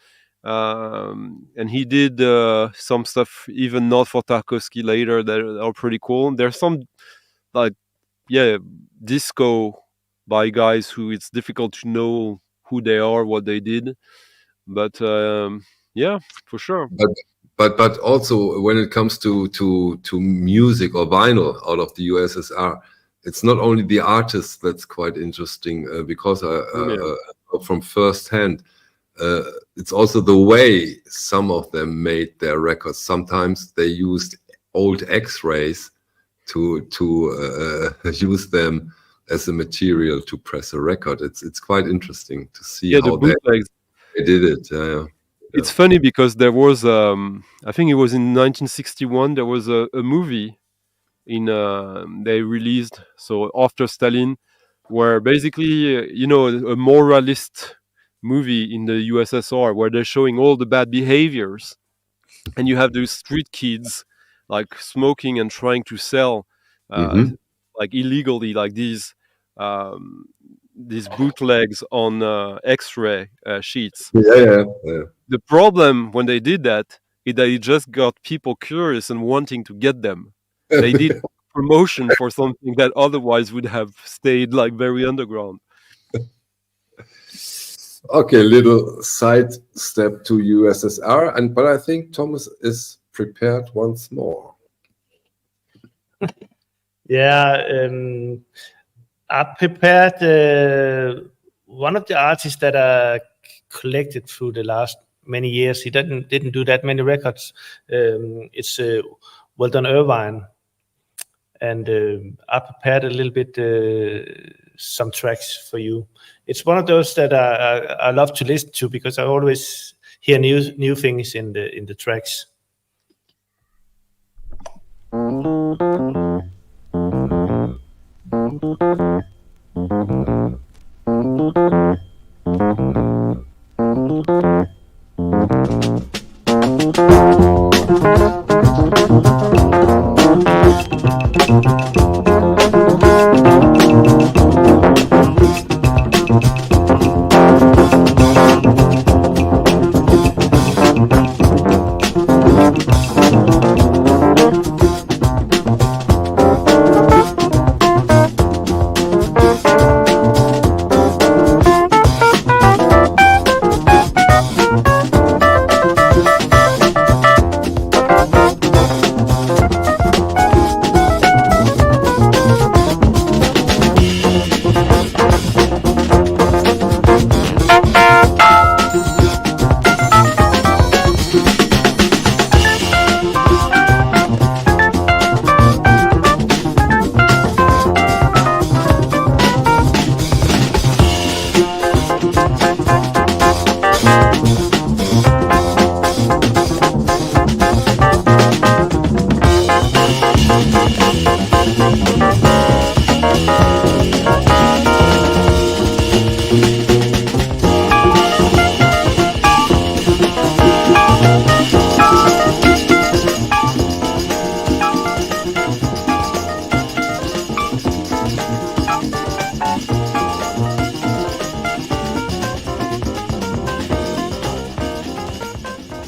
And he did some stuff even not for Tarkovsky later that are pretty cool. There's some disco by guys who it's difficult to know who they are, what they did, but for sure. But also when it comes to music or vinyl out of the USSR, it's not only the artist that's quite interesting because from first hand. It's also the way some of them made their records. Sometimes they used old X-rays to use them as a material to press a record. It's quite interesting to see how they did it. It's funny because there was, I think it was in 1961, there was a movie they released, so after Stalin, where basically, a moralist movie in the USSR where they're showing all the bad behaviors, and you have those street kids like smoking and trying to sell like illegally, like these bootlegs on X-ray sheets. The problem when they did that is that it just got people curious and wanting to get them. They did promotion for something that otherwise would have stayed like very underground. Okay, little side step to USSR, but I think Thomas is prepared once more. I prepared one of the artists that are collected through the last many years. He didn't do that many records. It's Well Done Irvine, and I prepared a little bit some tracks for you. It's one of those that I love to listen to because I always hear new things in the tracks.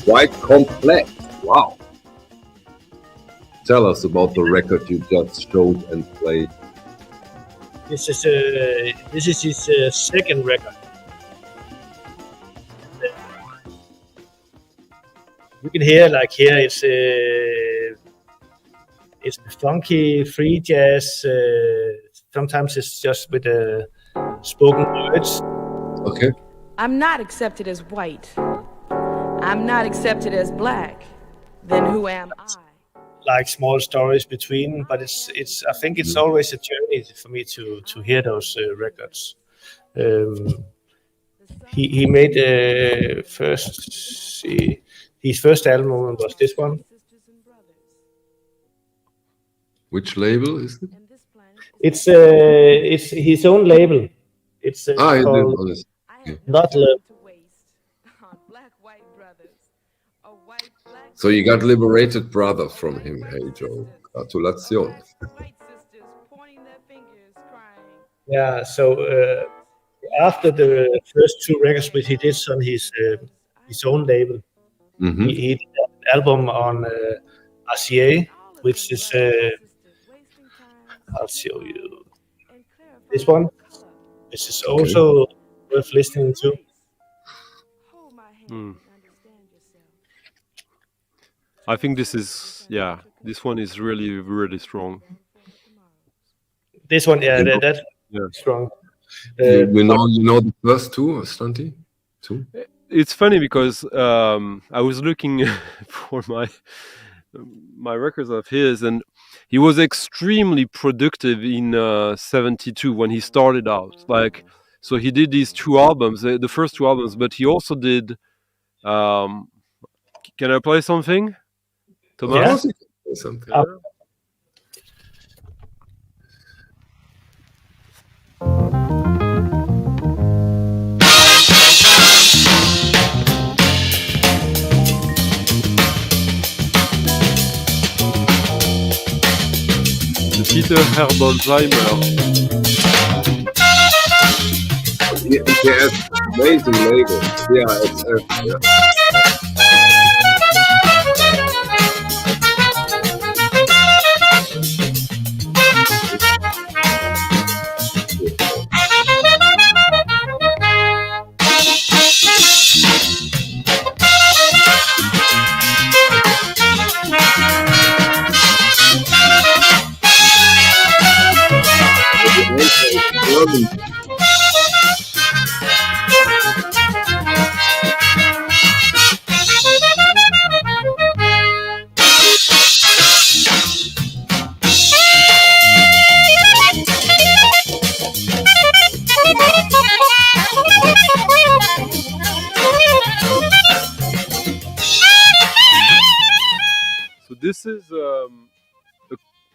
Quite complex. Wow. Tell us about the record you just showed and played. This is his second record. You can hear here it's funky free jazz. Sometimes it's just with spoken words. Okay. I'm not accepted as white. I'm not accepted as black. Then who am I? Like small stories between, but it's I think it's always a journey for me to hear those records. He made his first album was this one. Which label is it? It's his own label. It's called Not Love. So you got Liberated Brother from him, hey Joe. Gratulation. Yeah, so after the first two records which he did on his own label, he did an album on RCA, which is I'll show you this one. This is also worth listening to. I think this one is really, really strong. This one, that's strong. You know the first two, Stunty? Two? It's funny because I was looking for my records of his, and he was extremely productive in 72 when he started out. So he did these two albums, the first two albums, but he also did. Can I play something? Thomas? Yeah. Something. The Peter Herbolzheimer. Yes, amazing label. Yeah.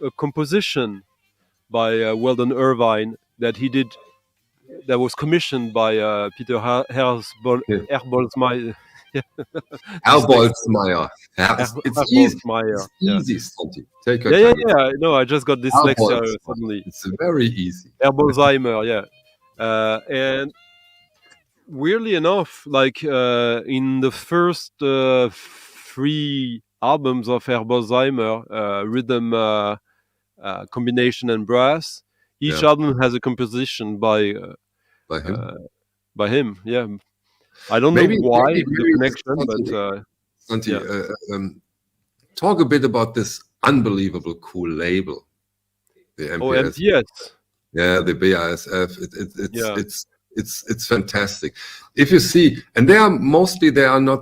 a composition by Weldon Irvine that he did, that was commissioned by Peter Herbolzmeier. Herbolzmeier. It's easy. Herbolzmeier. It's easy, Santi. Take your Yeah. time. No, I just got dyslexia Herbolzmeier. suddenly. It's very easy. Herbolzheimer, yeah. And weirdly enough, like in the first 3 albums of Herbolzheimer, rhythm, combination, and brass, each album has a composition by him. Yeah, I don't know why the connection, but Santi, talk a bit about this unbelievable cool label, the MPS. Oh, MPS. Yeah, the BASF. It's fantastic. If you see, and they are not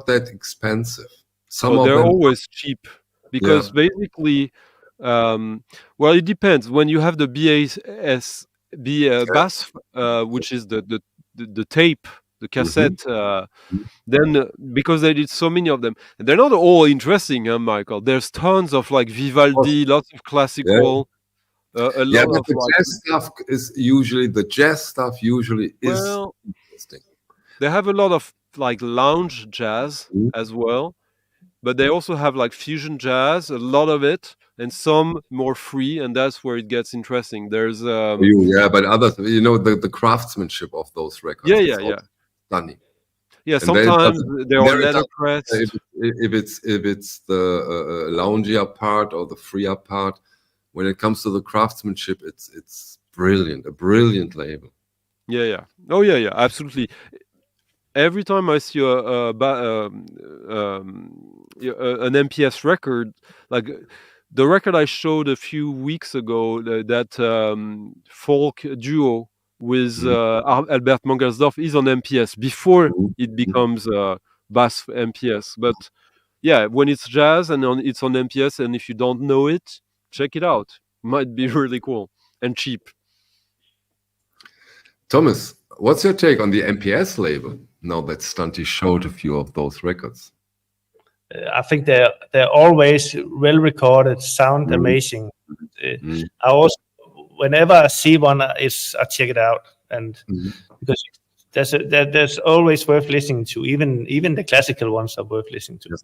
that expensive. Some of they're them always cheap because basically, well, it depends. When you have the bass, which is the tape, the cassette, then because they did so many of them, and they're not all interesting, Michael. There's tons of like Vivaldi, lots of classical. A lot of the jazz stuff usually is interesting. They have a lot of like lounge jazz as well, but they also have like fusion jazz, a lot of it, and some more free, and that's where it gets interesting. There's but others, the craftsmanship of those records. Yeah. Stunning. Yeah, sometimes they're on letterpress. If it's the loungier part or the freer part, when it comes to the craftsmanship, it's brilliant. A brilliant label. Yeah. Oh yeah, absolutely. Every time I see an MPS record, like the record I showed a few weeks ago, that folk duo with Albert Mangelsdorff is on MPS before it becomes bass MPS. But yeah, when it's jazz and it's on MPS, and if you don't know it, check it out. Might be really cool and cheap. Thomas, what's your take on the MPS label now that Stunty showed a few of those records? I think they're always well recorded, sound amazing. I also, whenever I see one, I check it out, and because there's always worth listening to. Even the classical ones are worth listening to.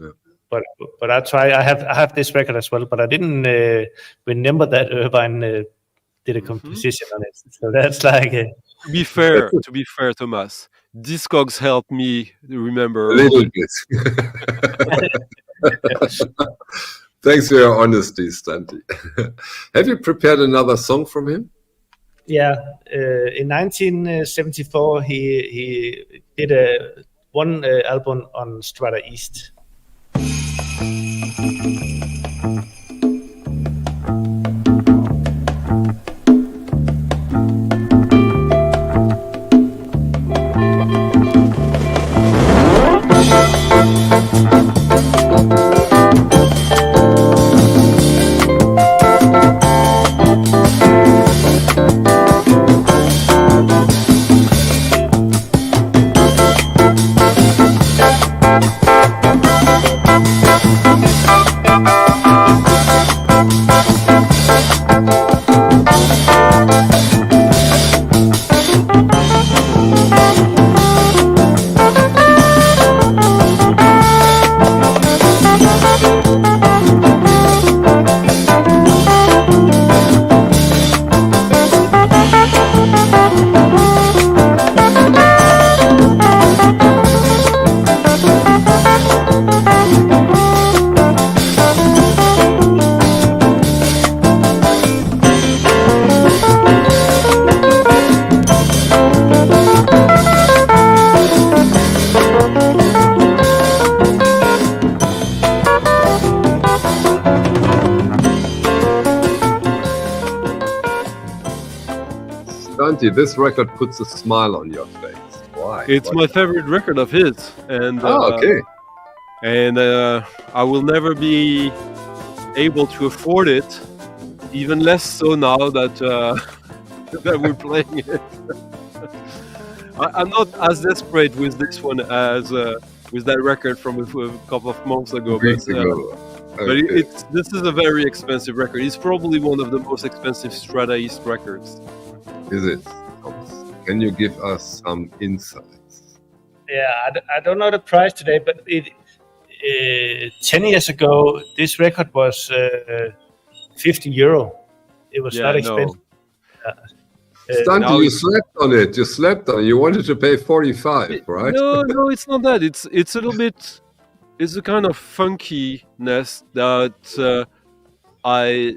Yeah. But I try. I have this record as well, but I didn't remember that Irvine did a composition on it. So that's like. To be fair, Thomas, Discogs helped me remember a little bit. Thanks for your honesty, Stunty. Have you prepared another song from him? Yeah, in 1974 he did one album on Strata East. This record puts a smile on your face. Why? It's my favorite record of his, and okay. And I will never be able to afford it, even less so now that that we're playing it. I'm not as desperate with this one as with that record from a couple of months ago. But this is a very expensive record. It's probably one of the most expensive Strata East records. Is it? Can you give us some insights? Yeah, I don't know the price today, but 10 years ago, this record was €50. It was not expensive. Stunty, you slept on it. You slept on it. You wanted to pay 45, right? No, it's not that. It's a little bit. It's a kind of funkiness that I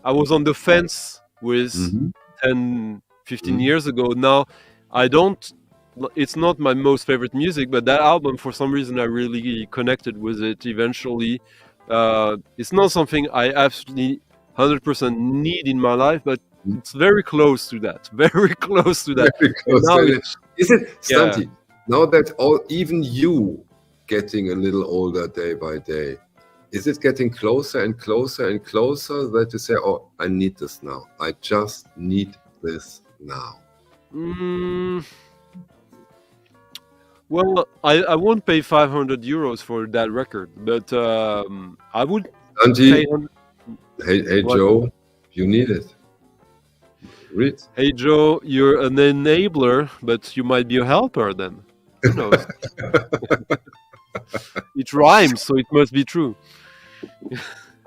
was on the fence with 10, 15 years ago. Now I don't. It's not my most favorite music, but that album, for some reason, I really connected with it. Eventually, it's not something I absolutely 100% need in my life, but it's very close to that. Very close to that. Very close. Now is it, Stunty? Now that even you getting a little older day by day, is it getting closer and closer and closer that you say, "Oh, I need this now. I just need this now"? Well, I won't pay €500 for that record, but I would. Stunty, hey Joe, you need it. Read. Hey Joe, you're an enabler, but you might be a helper then. Who knows? It rhymes, so it must be true.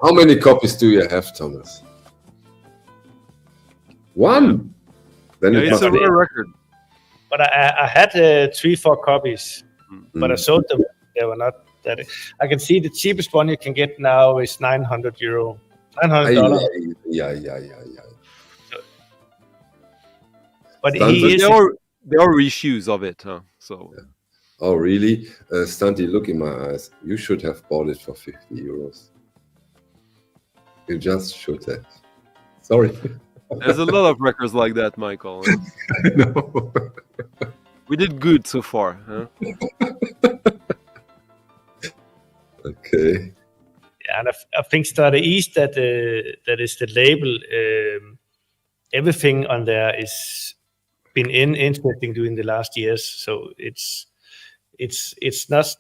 How many copies do you have, Thomas? One. Then it's a rare record. But I had 3-4 copies, but I sold them. They were not that. I can see the cheapest one you can get now is €900. $900. Yeah. But there are reissues of it, huh? So. Yeah. Oh really? Stunty, look in my eyes. You should have bought it for €50. You just should have. Sorry. There's a lot of records like that, Michael. I know. We did good so far, huh? Okay. Yeah, and I think Strata East, that is the label. Everything on there is been interesting during the last years. So it's not.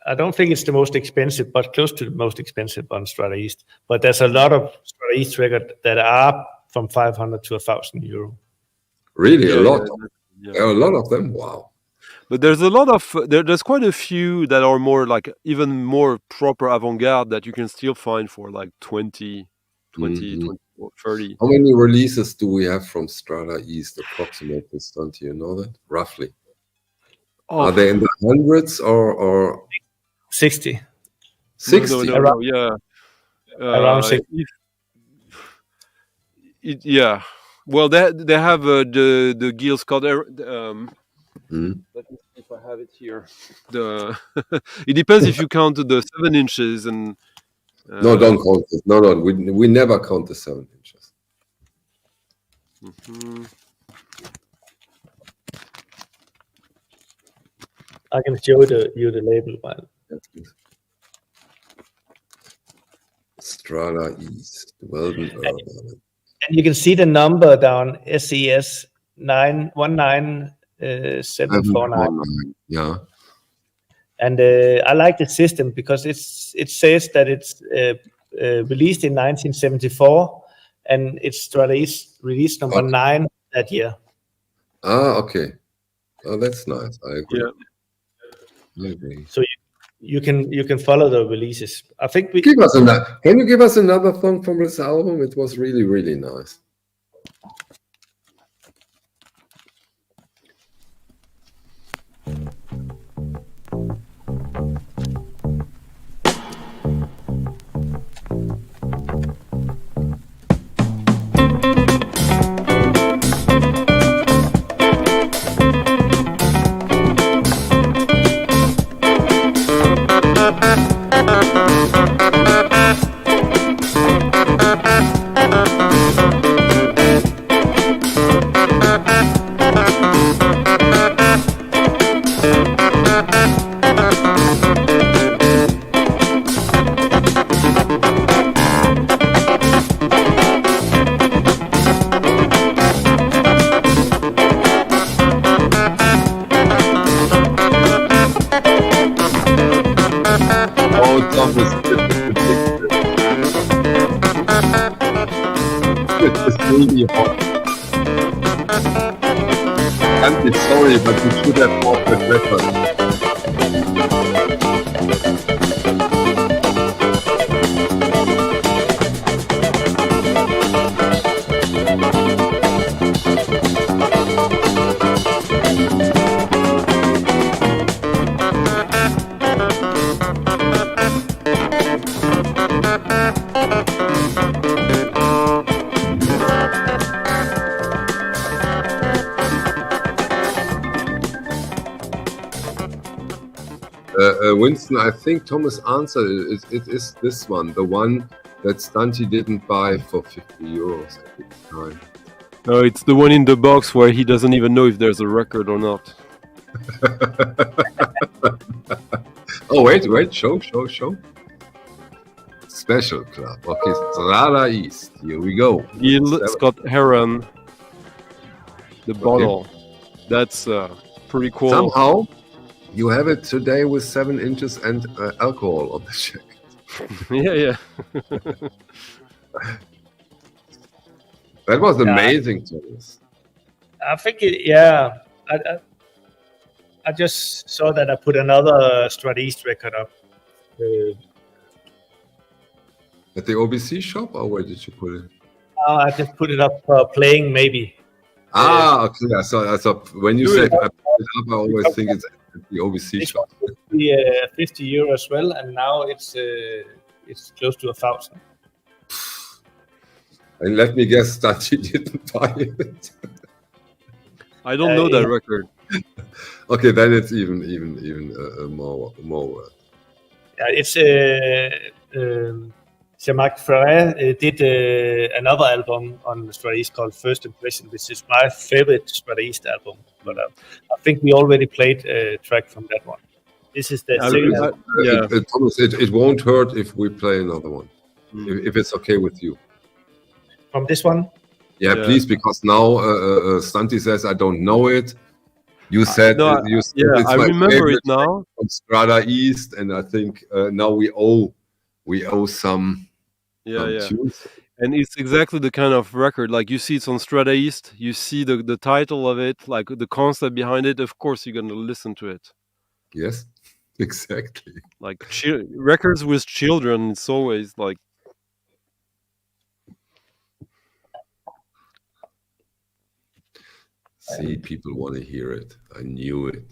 I don't think it's the most expensive, but close to the most expensive on Strata East. But there's a lot of Strata East records that are from €500 to €1,000. Really, a lot. There are a lot of them. Wow. But there's a lot of there's quite a few that are more like even more proper avant-garde that you can still find for like 20 or 30. How many releases do we have from Strata East approximately, Stunty? You know that roughly? Are they in the hundreds or 60? 60. No, yeah. Around 60. Yeah. Well, they have the Gil Scott. Let me see if I have it here. It depends if you count the 7 inches and. No, don't count it. No. We never count the 7 inches. I can show you the label file. Strata East. Weldon Urban. And you can see the number down, SES 919749. Yeah. And I like the system because it says that it's released in 1974, and it's Strata East release number 9 that year. Ah, okay. Oh, that's nice. I agree. Yeah. I agree. So you can follow the releases. I think Can you give us another song from this album? It was really, really nice. I'm sorry, but you should have bought the record. Winston, I think Thomas answered it. It is this one, the one that Stunty didn't buy for 50 euros at the time. No, it's the one in the box where he doesn't even know if there's a record or not. Oh, wait, show. Special club. Okay, Strata East. Here we go. Scott Heron, the bottle. That's pretty cool. Somehow, you have it today with 7 inches and alcohol on the jacket. Yeah. That was amazing, Thomas. I think I just saw that I put another Strata East record up. At the OBC shop, or where did you put it? I just put it up for playing, maybe. Okay. I saw when you said I put it up, I always think it's at the OBC shop. 50 euro as well, and now it's close to 1,000. And let me guess that you didn't buy it. I don't know that record. Okay, then it's even more. It's Jean-Marc Ferret did another album on Strata East called First Impression, which is my favorite Strata East album. But I think we already played a track from that one. This is the second album. Thomas, it won't hurt if we play another one, if it's okay with you. From this one? Yeah, please, because now Stunty says I don't know it. You said it's I remember it now. From Strata East, and I think now we owe some. Tunes. And it's exactly the kind of record, like you see it's on Strata East, you see the title of it, like the concept behind it, of course you're going to listen to it. Yes, exactly. Like records with children, it's always like... See, people want to hear it. I knew it.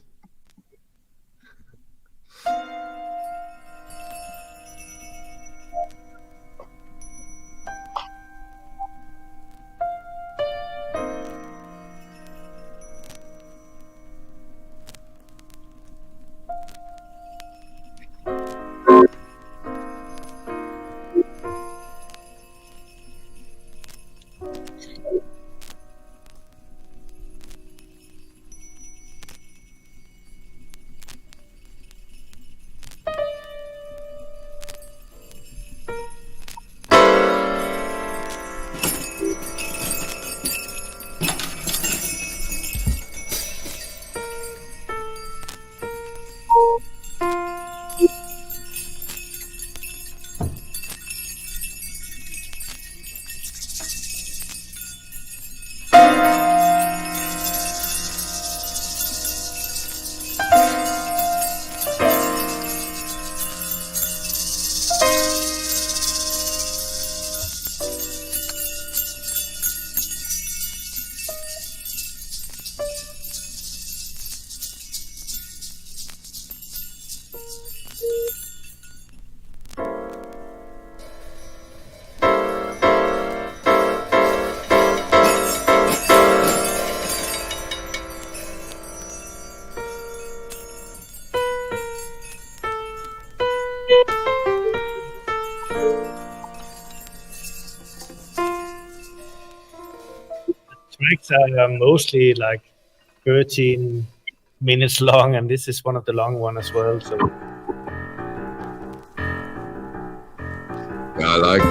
Tracks are mostly like 13 minutes long, and this is one of the long ones as well. So yeah, I like.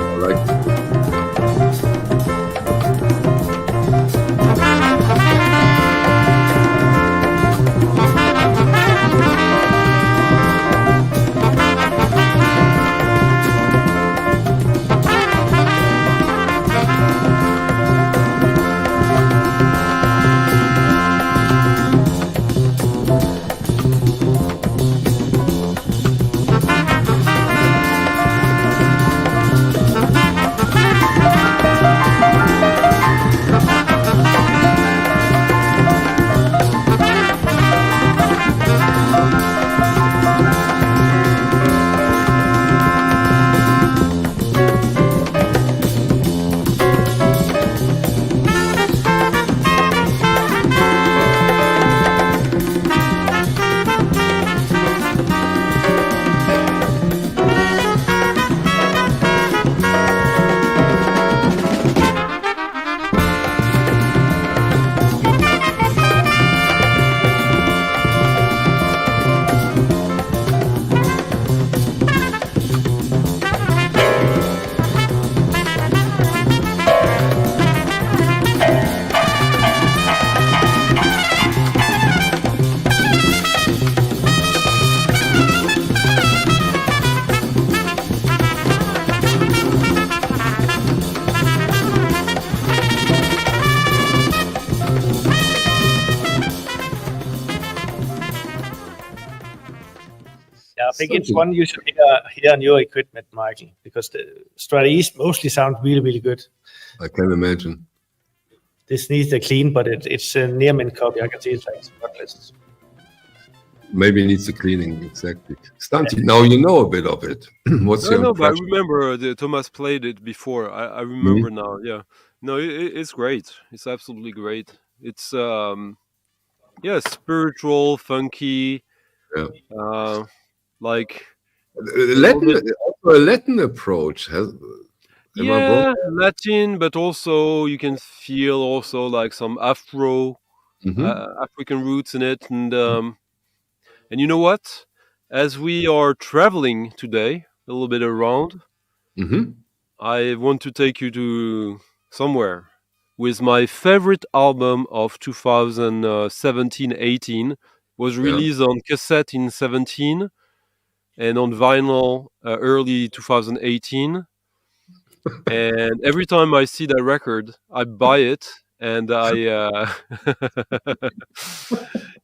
think it's one you should hear on your equipment, Michael, because the Strata East mostly sound really, really good. I can imagine. This needs a clean, but it's a near mint copy. I can see it's like spotless. Maybe it needs a cleaning, exactly. Stanti, now you know a bit of it. What's your No, but I impression? remember Thomas played it before. I remember now. Yeah, no, it's great. It's absolutely great. It's spiritual, funky, like a Latin approach. Am I wrong? Latin, but also you can feel also like some African roots in it, and you know what? As we are traveling today, a little bit around, I want to take you to somewhere with my favorite album of 2017-18. Was released on cassette in 17 and on vinyl early 2018. And every time I see that record, I buy it, and I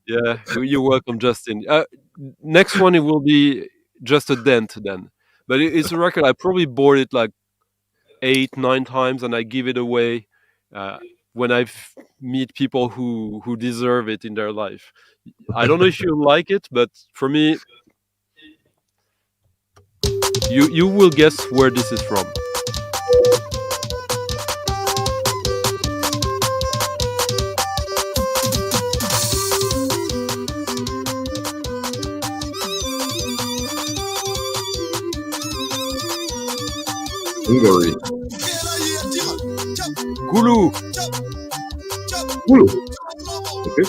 yeah, you're welcome, Justin. Next one, it will be just a dent then, but it's a record I probably bought it like 8-9 times, and I give it away when I meet people who deserve it in their life. I don't know if you like it, but for me, you will guess where this is from. Hungary. Gulu. Gulu. Okay.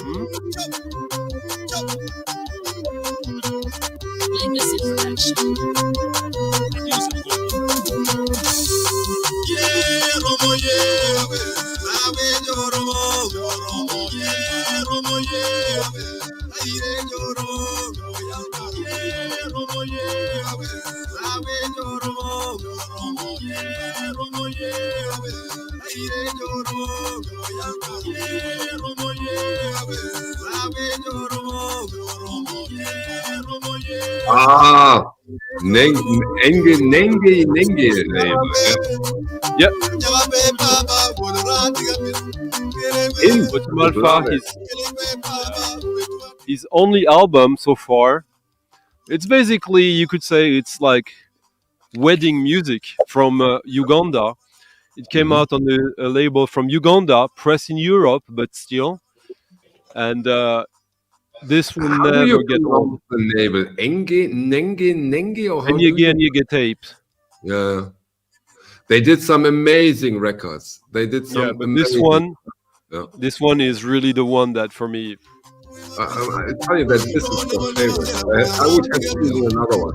Nenge label. Yeah. In Malfa, his only album so far. It's basically, you could say, it's like wedding music from Uganda. It came out on a label from Uganda, pressed in Europe, but still. And this will never get old. The label Nenge or Nenge tapes. Yeah, they did some amazing records. They did some. Yeah, but this one is really the one that for me. I tell you that this is my favorite. I would have chosen another one.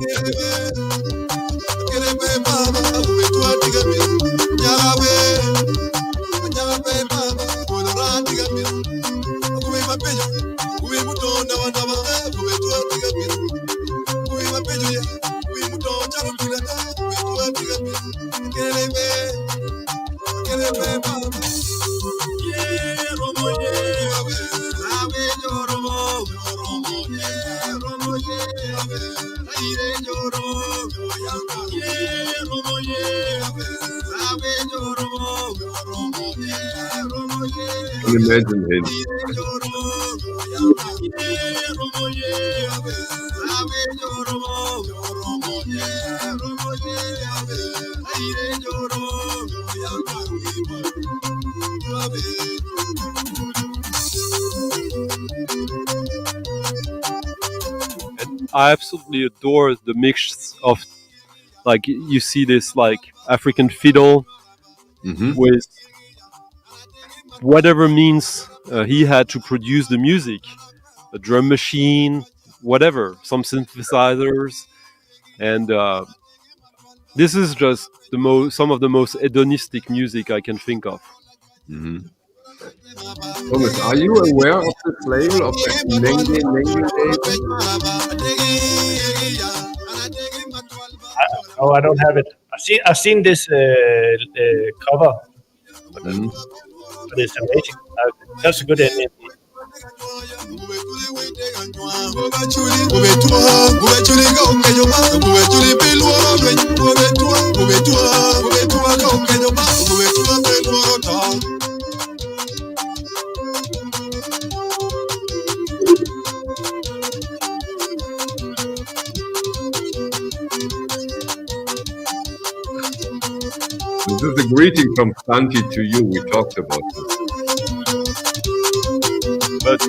Can you imagine him? I absolutely adore the mix of, like, you see this like African fiddle with whatever means he had to produce the music, a drum machine, whatever, some synthesizers, and this is just some of the most hedonistic music I can think of. Thomas, are you aware of this label, of the Nenge label? I don't have it. I've seen this cover, but it's amazing. That's a good name. This is a greeting from Santi to you. We talked about this. But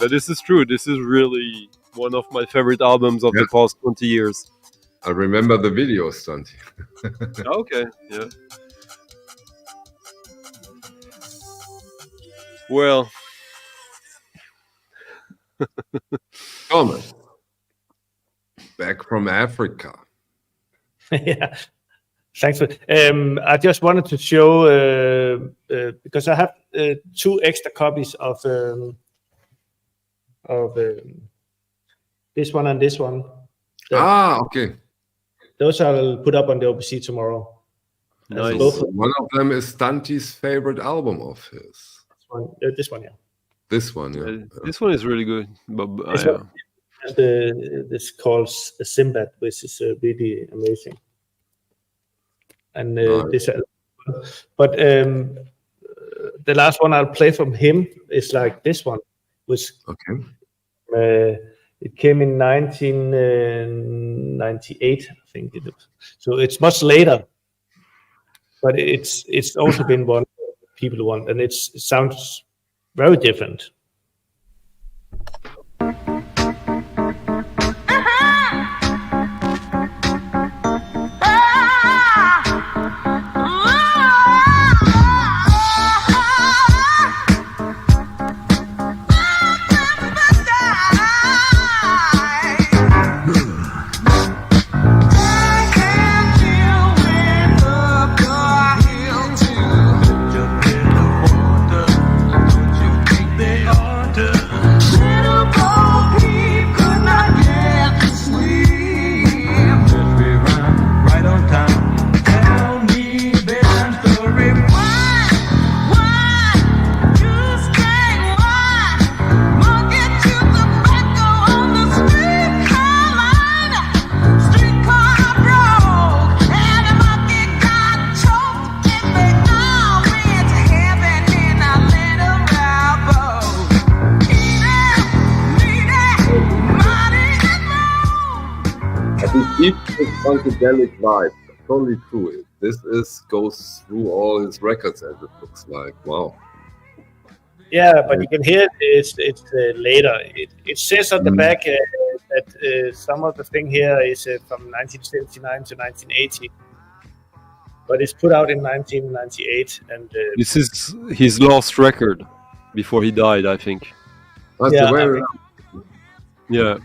this is true. This is really one of my favorite albums of the past 20 years. I remember the video, Santi. Okay, yeah. Well, Thomas, back from Africa. Yeah, thanks for. I just wanted to show because I have 2 extra copies of this one and this one. Okay. Those I'll put up on the OPC tomorrow. Nice. One of them is Santi's favorite album of his. This one, yeah. This one, yeah. This one is really good. But This called Simbad, which is really amazing. And this, but the last one I'll play from him is like this one, which it came in 1998, I think it was. So it's much later, but it's also been one people want, and it sounds very different. Funkadelic vibe, totally true. This goes through all his records, as it looks like. Wow. Yeah, but you can hear it's later. It says on the back that some of the thing here is from 1979 to 1980, but it's put out in 1998. And this is his last record before he died, I think. Yeah.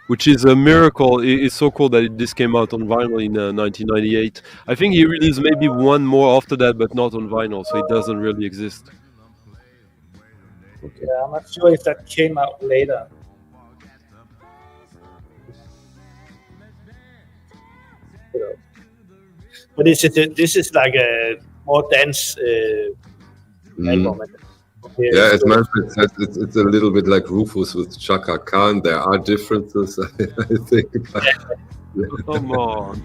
Which is a miracle. It's so cool that this came out on vinyl in 1998. I think he released maybe one more after that, but not on vinyl, so it doesn't really exist. Okay. Yeah, I'm not sure if that came out later. But this is like a more dance album. Yeah, as Manfred said, it's a little bit like Rufus with Chaka Khan. There are differences, I think. Come on.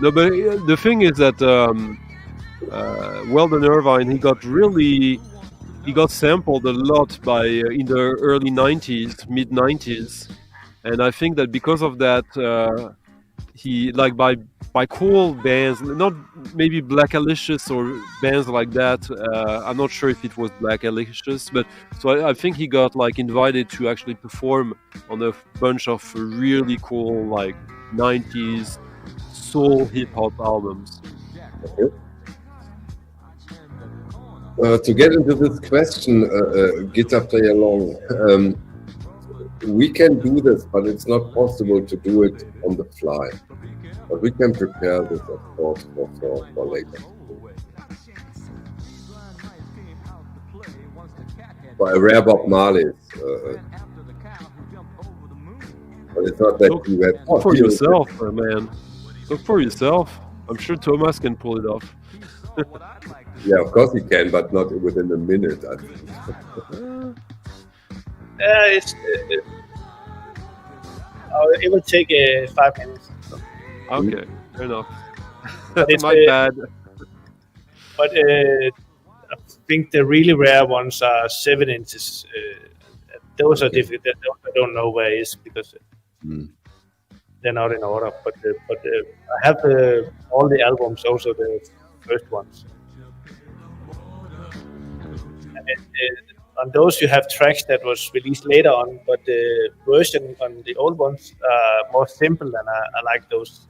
No, but the thing is that Weldon Irvine, he got sampled a lot by in the early 90s, mid 90s, and I think that because of that, he like by cool bands, not maybe Black Alicious or bands like that. I'm not sure if it was Black Alicious, but so I think he got like invited to actually perform on a bunch of really cool like 90s soul hip hop albums. Okay. To get into this question, guitar player long, we can do this, but it's not possible to do it on the fly. But we can prepare this, of course, for later. For a rare Bob Marley, but it's not that you have. Look for yourself, man. Look for yourself. I'm sure Thomas can pull it off. Yeah, of course he can, but not within a minute, I think. It will take 5 minutes. Okay, fair enough. It's, My bad. But I think the really rare ones are 7 inches. Those are difficult. I don't know where it is because they're not in order. But I have all the albums, also the first ones. And, on those, you have tracks that was released later on, but the version on the old ones are more simple, and I like those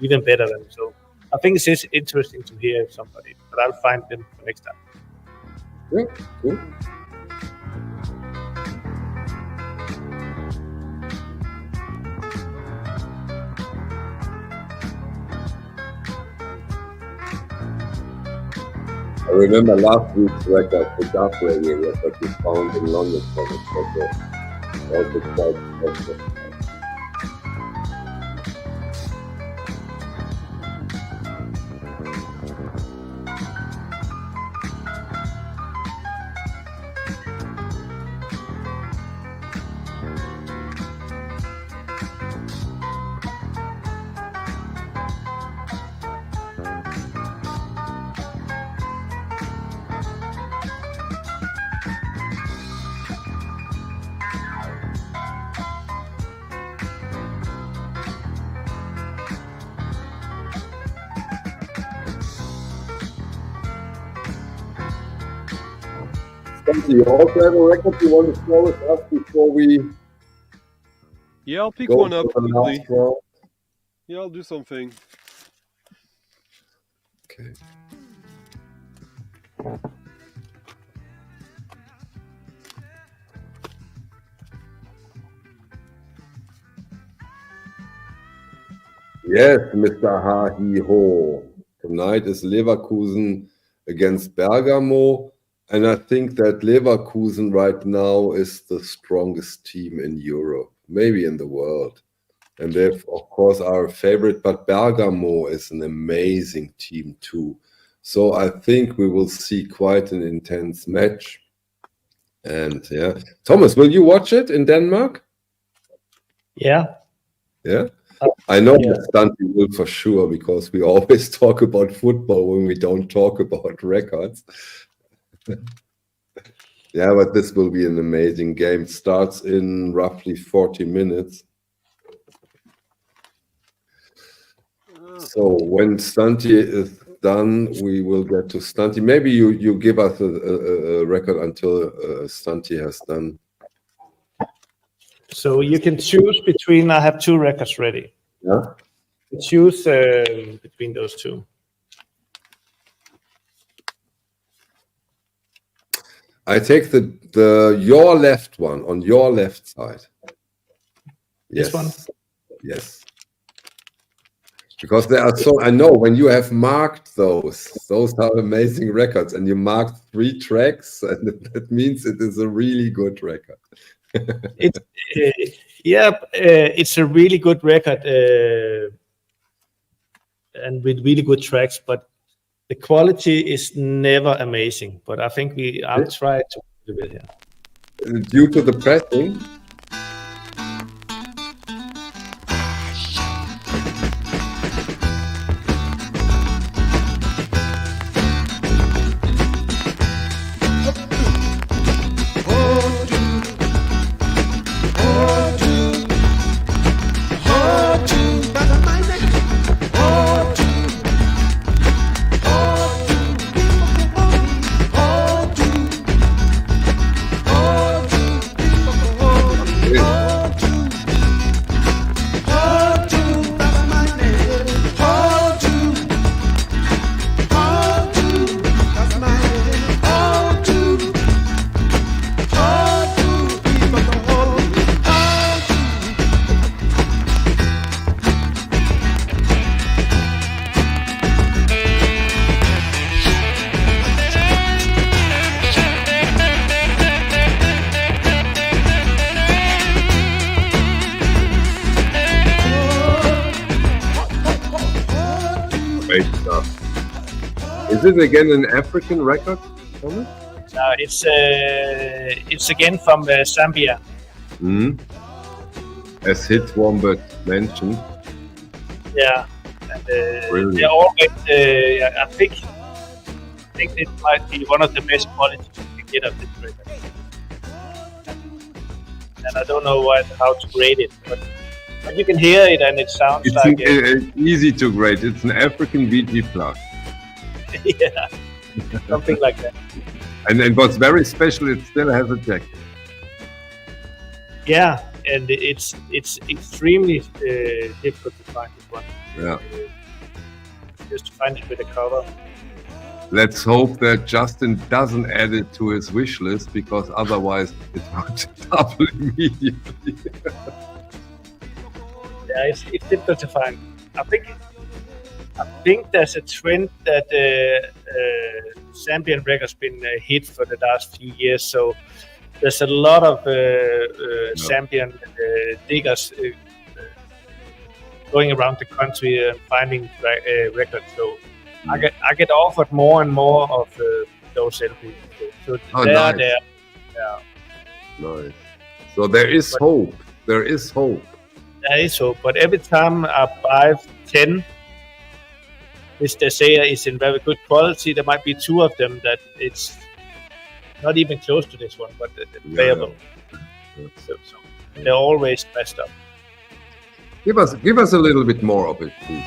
even better than so. I think it's interesting to hear somebody, but I'll find them for next time. Yeah, cool. I remember last week's record, the Dark Radio record we found in London, so it was also quite special. You also have a record you want to share with us before we Yeah, I'll pick go one up to the quickly. last round? Yeah, I'll do something. Okay. Yes, Mr. Ha-Hi-Ho. Tonight is Leverkusen against Bergamo. And I think that Leverkusen right now is the strongest team in Europe, maybe in the world. And they, of course, are a favorite, but Bergamo is an amazing team too. So I think we will see quite an intense match. And yeah, Thomas, will you watch it in Denmark? Yeah. Yeah? I know that Stanti will for sure, because we always talk about football when we don't talk about records. Yeah, but this will be an amazing game. It starts in roughly 40 minutes. So when Stanti is done, we will get to Stanti. Maybe you give us a record until Stanti has done. So you can choose between, I have 2 records ready. Yeah. Choose between those 2. I take the your left one on your left side. Yes. This one? Yes. Because there are so, I know when you have marked those are amazing records, and you marked 3 tracks, and that means it is a really good record. It's it's a really good record, and with really good tracks, but the quality is never amazing. But I think I'll try to do it here. Due to the pressing. it again an African record, Thomas? It's again from Zambia. As Hit Wombat mentioned. Yeah, and they're always. I think it might be one of the best qualities you can get of this record. And I don't know how to grade it, but you can hear it and it sounds like it's easy to grade. It's an African VG plus. Yeah, something like that. And what's very special, it still has a jacket. Yeah, and it's extremely difficult to find this one. Yeah. Just to find it with a cover. Let's hope that Justin doesn't add it to his wish list, because otherwise it would double immediately. Yeah, it's difficult to find. I think there's a trend that Zambian records been a hit for the last few years. So there's a lot of Zambian diggers going around the country and finding records. So I get offered more and more of those LPs. So nice. there. Yeah. Nice. So there is hope. There is hope. There is hope. But every time I buy 10, which they say is in very good quality, there might be 2 of them that it's not even close to this one, but playable. Yeah. So they're always messed up. Give us a little bit more of it, please.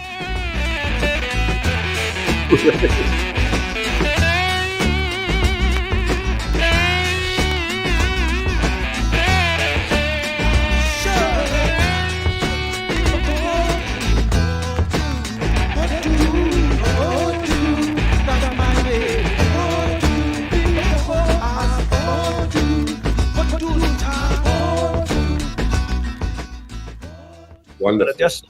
Wonderful. But just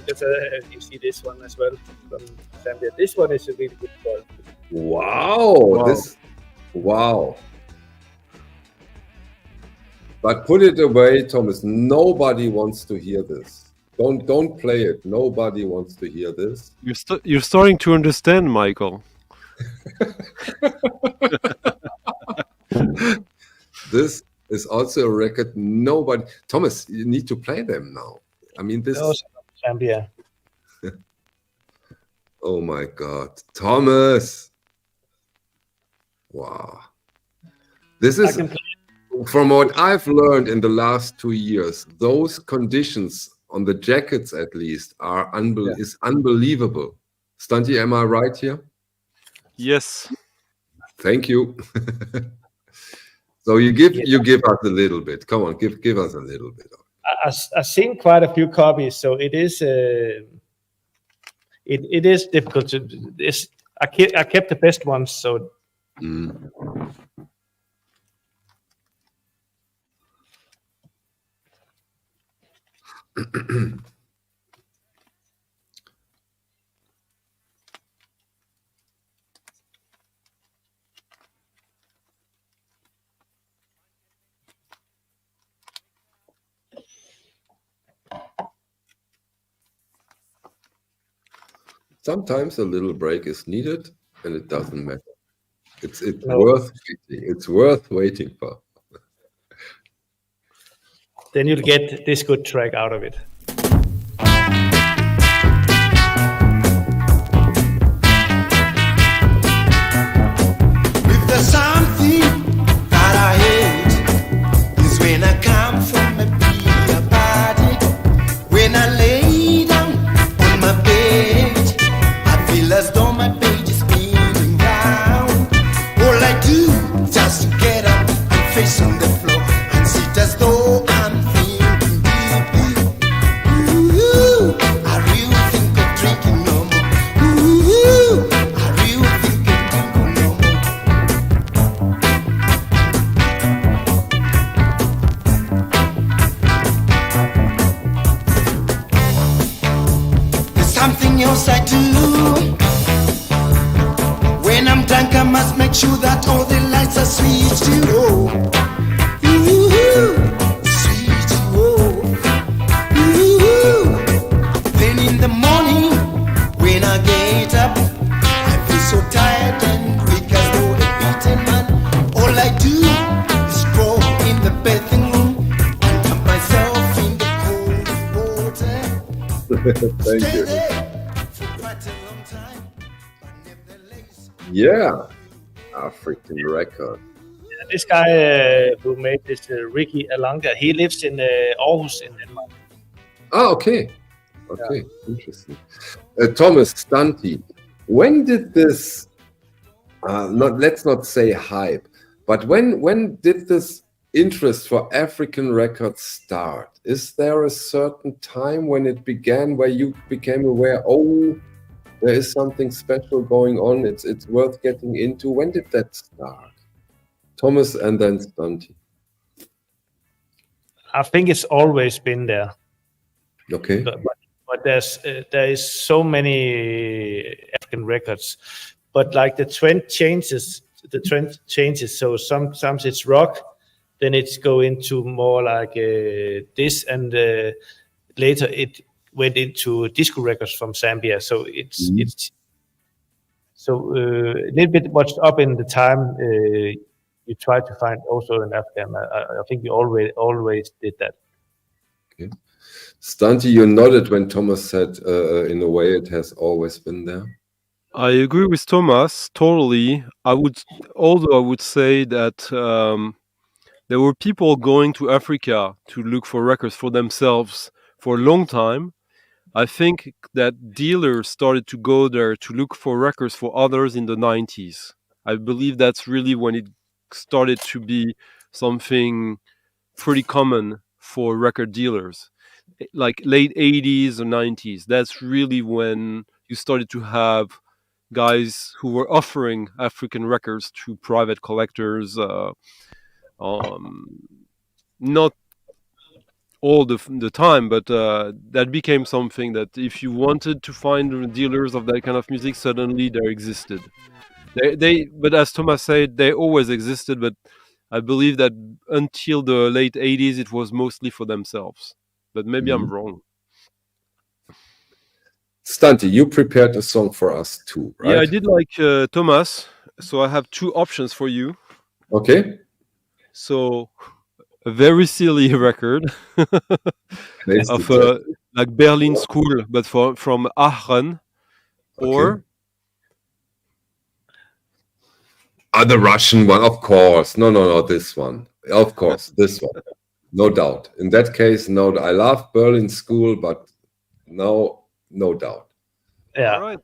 because you see this one as well from Zambia. This one is a really good quality. Wow. But put it away, Thomas. Nobody wants to hear this. Don't play it. Nobody wants to hear this. You're starting to understand, Michael. This is also a record nobody... Thomas, you need to play them now. I mean, this... Zambia. Oh my God. Thomas! Wow. This is... From what I've learned in the last 2 years, those conditions on the jackets, at least, is unbelievable. Stunty, am I right here? Yes. Thank you. So you give us a little bit. Come on, give us a little bit. I've seen quite a few copies, so it is it is difficult to. I kept the best ones, so. Sometimes a little break is needed, and it doesn't matter. It's worth waiting. It's worth waiting for. Then you'll get this good track out of it. If there's something that I hate, is when I come from a beer party. When I lay down on my bed, I feel as though my page is spinning round. All I do is just get up and face on the floor and sit as though I'm thinking deeply. Ooh, I really think of drinking no more. Ooh, I really think of drinking no more. There's something else I do. When I'm drunk, I must make sure that all the lights are switched to low. Ooh, switch to low. Ooh. Then in the morning, when I get up, I feel so Thank you. Yeah, African record. This guy who made this, Ricky Alanga, he lives in Aarhus in Denmark. Oh, okay. Okay, interesting. Thomas Stunty, when did this, let's not say hype, but when did this interest for African records start? Is there a certain time when it began where you became aware, oh, there is something special going on, it's worth getting into? When did that start? Thomas and then Stunty. I think it's always been there. Okay. But there is so many African records, but like the trend changes. So sometimes it's rock, then it's go into more like this, and later it went into disco records from Zambia. So it's so a little bit watched up in the time. You try to find also in Africa. I think we always did that. Okay. Stunty, you nodded when Thomas said, in a way, it has always been there. I agree with Thomas totally. I would say that there were people going to Africa to look for records for themselves for a long time. I think that dealers started to go there to look for records for others in the 90s. I believe that's really when it started to be something pretty common for record dealers. Like late 80s or 90s. That's really when you started to have guys who were offering African records to private collectors. Not all the time, but that became something that if you wanted to find dealers of that kind of music, suddenly there existed. But as Thomas said, they always existed, but I believe that until the late 80s, it was mostly for themselves. But maybe I'm wrong. Stunty, you prepared a song for us too, right? Yeah, I did like Thomas. So I have two options for you. Okay. So a very silly record of like Berlin School, but from Aachen, or the Russian one, of course. No, this one. Of course, this one. No doubt. In that case, no. I love Berlin School, but no doubt. Yeah. All right.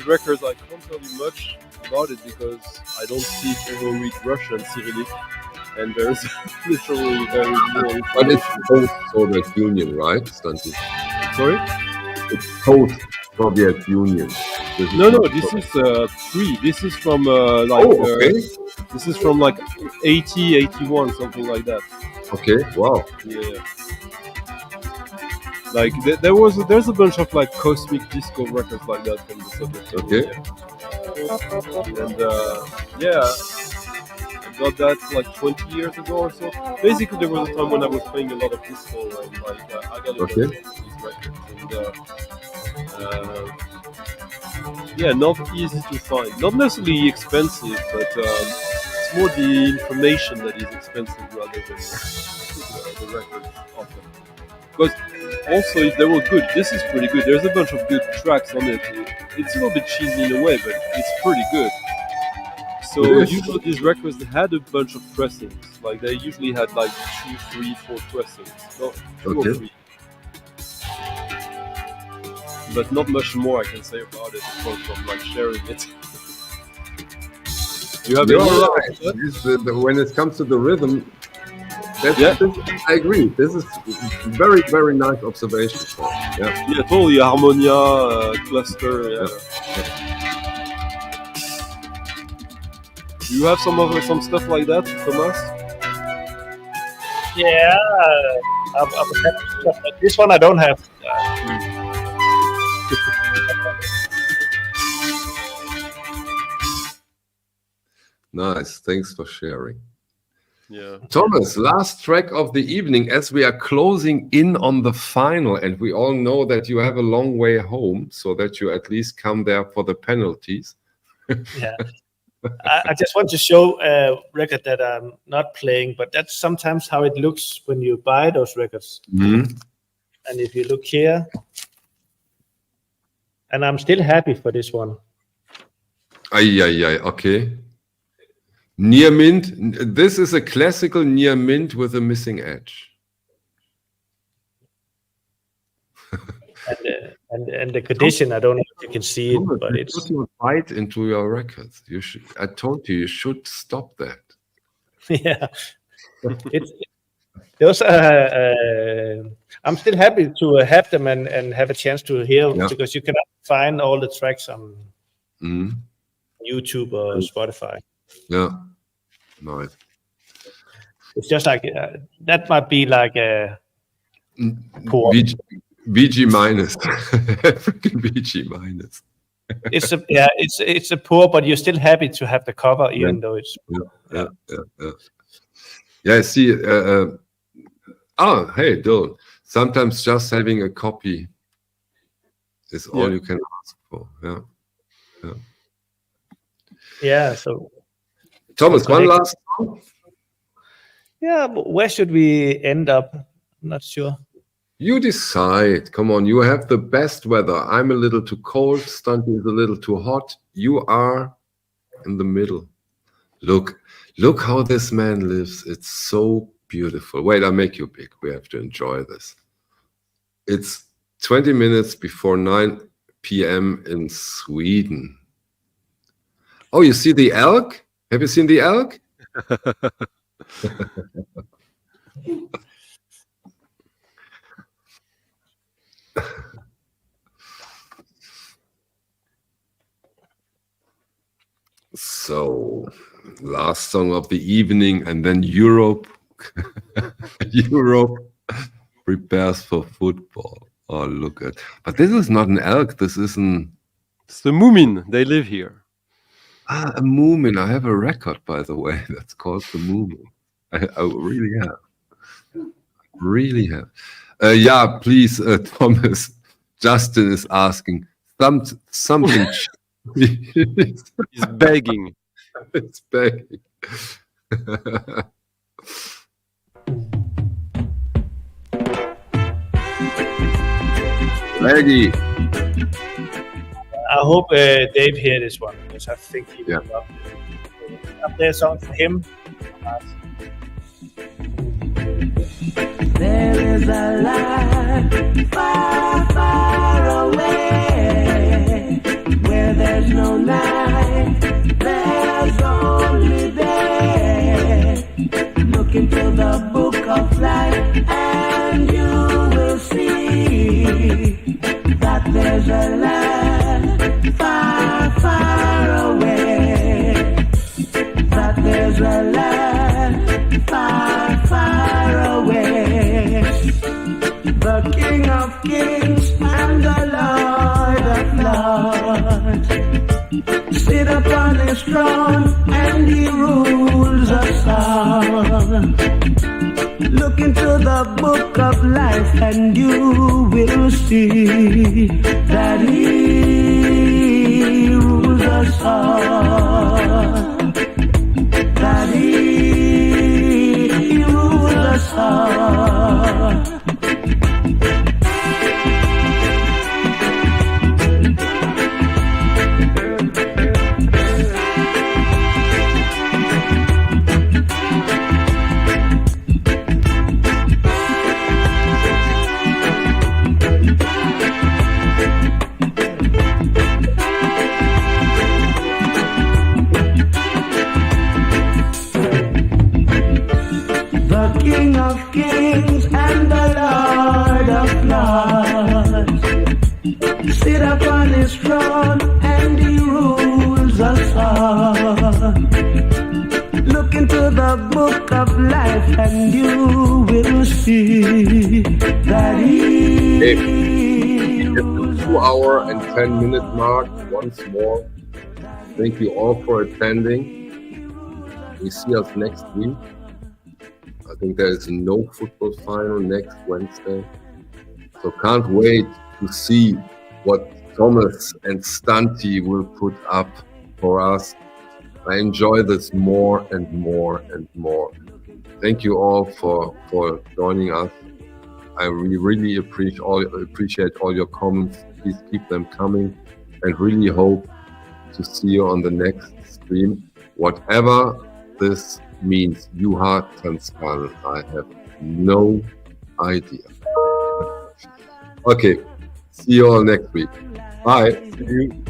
Records, I can't tell you much about it because I don't speak or read Russian, Cyrillic. and there's literally very little. But it's post-Soviet Union, right, Stanti? Sorry? It's post-Soviet Union. No, this is pre. This is from this is from like 80, 81, something like that. Okay, wow. Yeah. Like there's a bunch of like cosmic disco records like that from the Soviet Union. Okay. And I got that like 20 years ago or so. Basically, there was a time when I was playing a lot of disco, and like I got a lot of these records, and not easy to find. Not necessarily expensive, but it's more the information that is expensive rather than the records often. Because also, if they were good, this is pretty good. There's a bunch of good tracks on it. It's a little bit cheesy in a way, but it's pretty good. So usually these records had a bunch of pressings. Like they usually had like 2, 3, 4 pressings. No, 2 or 3. But not much more I can say about it apart from like sharing it. You have right. When it comes to the rhythm, I agree. This is very, very nice observation. Yeah, totally. Harmonia, cluster. Yeah. You have some stuff like that, Thomas? Yeah, I would have stuff like this one. I don't have. Nice. Thanks for sharing. Yeah. Thomas, last track of the evening as we are closing in on the final, and we all know that you have a long way home, so that you at least come there for the penalties. Yeah. I just want to show a record that I'm not playing, but that's sometimes how it looks when you buy those records. Mm-hmm. And if you look here, and I'm still happy for this one. Okay. Near mint. This is a classical near mint with a missing edge. And the condition, I don't know if you can see it, but it's. Put your bite into your records. You should. I told you should stop that. Yeah, it's those. I'm still happy to have them and have a chance to hear because you cannot find all the tracks on YouTube or Spotify. Yeah, nice. It's just like that might be like a poor. VG minus, African VG minus. It's a poor, but you're still happy to have the cover, even though it's. Yeah. I see. Hey, Dylan. Sometimes just having a copy is all you can ask for. Yeah. So. Thomas, one last song. Yeah, but where should we end up? I'm not sure. You decide. Come on, you have the best weather. I'm a little too cold. Stunty is a little too hot. You are in the middle. Look how this man lives. It's so beautiful. Wait, I'll make you big. We have to enjoy this. It's 20 minutes before 9 p.m. in Sweden. Oh, you see the elk? Have you seen the elk? So, last song of the evening, and then Europe. Europe prepares for football. Oh, look at! But this is not an elk. This is It's the Moomin. They live here. A Moomin. I have a record, by the way, that's called the Moomin. I really have. Really have. Yeah, please, Thomas. Justin is asking something. He's begging. It's begging. Ready. I hope Dave hear this one because I think he will love it. There's a song for him. There is a land far, far away where there's no night, there's only day. a land far, far away. That there's a land far, far away. The King of Kings and the Lord of Lords sit upon his throne and he rules us all. Look into the book of life and you will see that he rules us all. That he rules us all. King of Kings and the Lord of Lords sit upon his throne and he rules us all. Look into the book of life and you will see that he rules 2 hour and 10 minute mark once more. Thank you all for attending. We see us next week. I think there is no football final next Wednesday. So can't wait to see what Thomas and Stanti will put up for us. I enjoy this more and more and more. Thank you all for joining us. I really appreciate all your comments. Please keep them coming and really hope to see you on the next stream. Whatever this means, Juha Tanzkan, I have no idea. Okay, see you all next week. Bye. See you.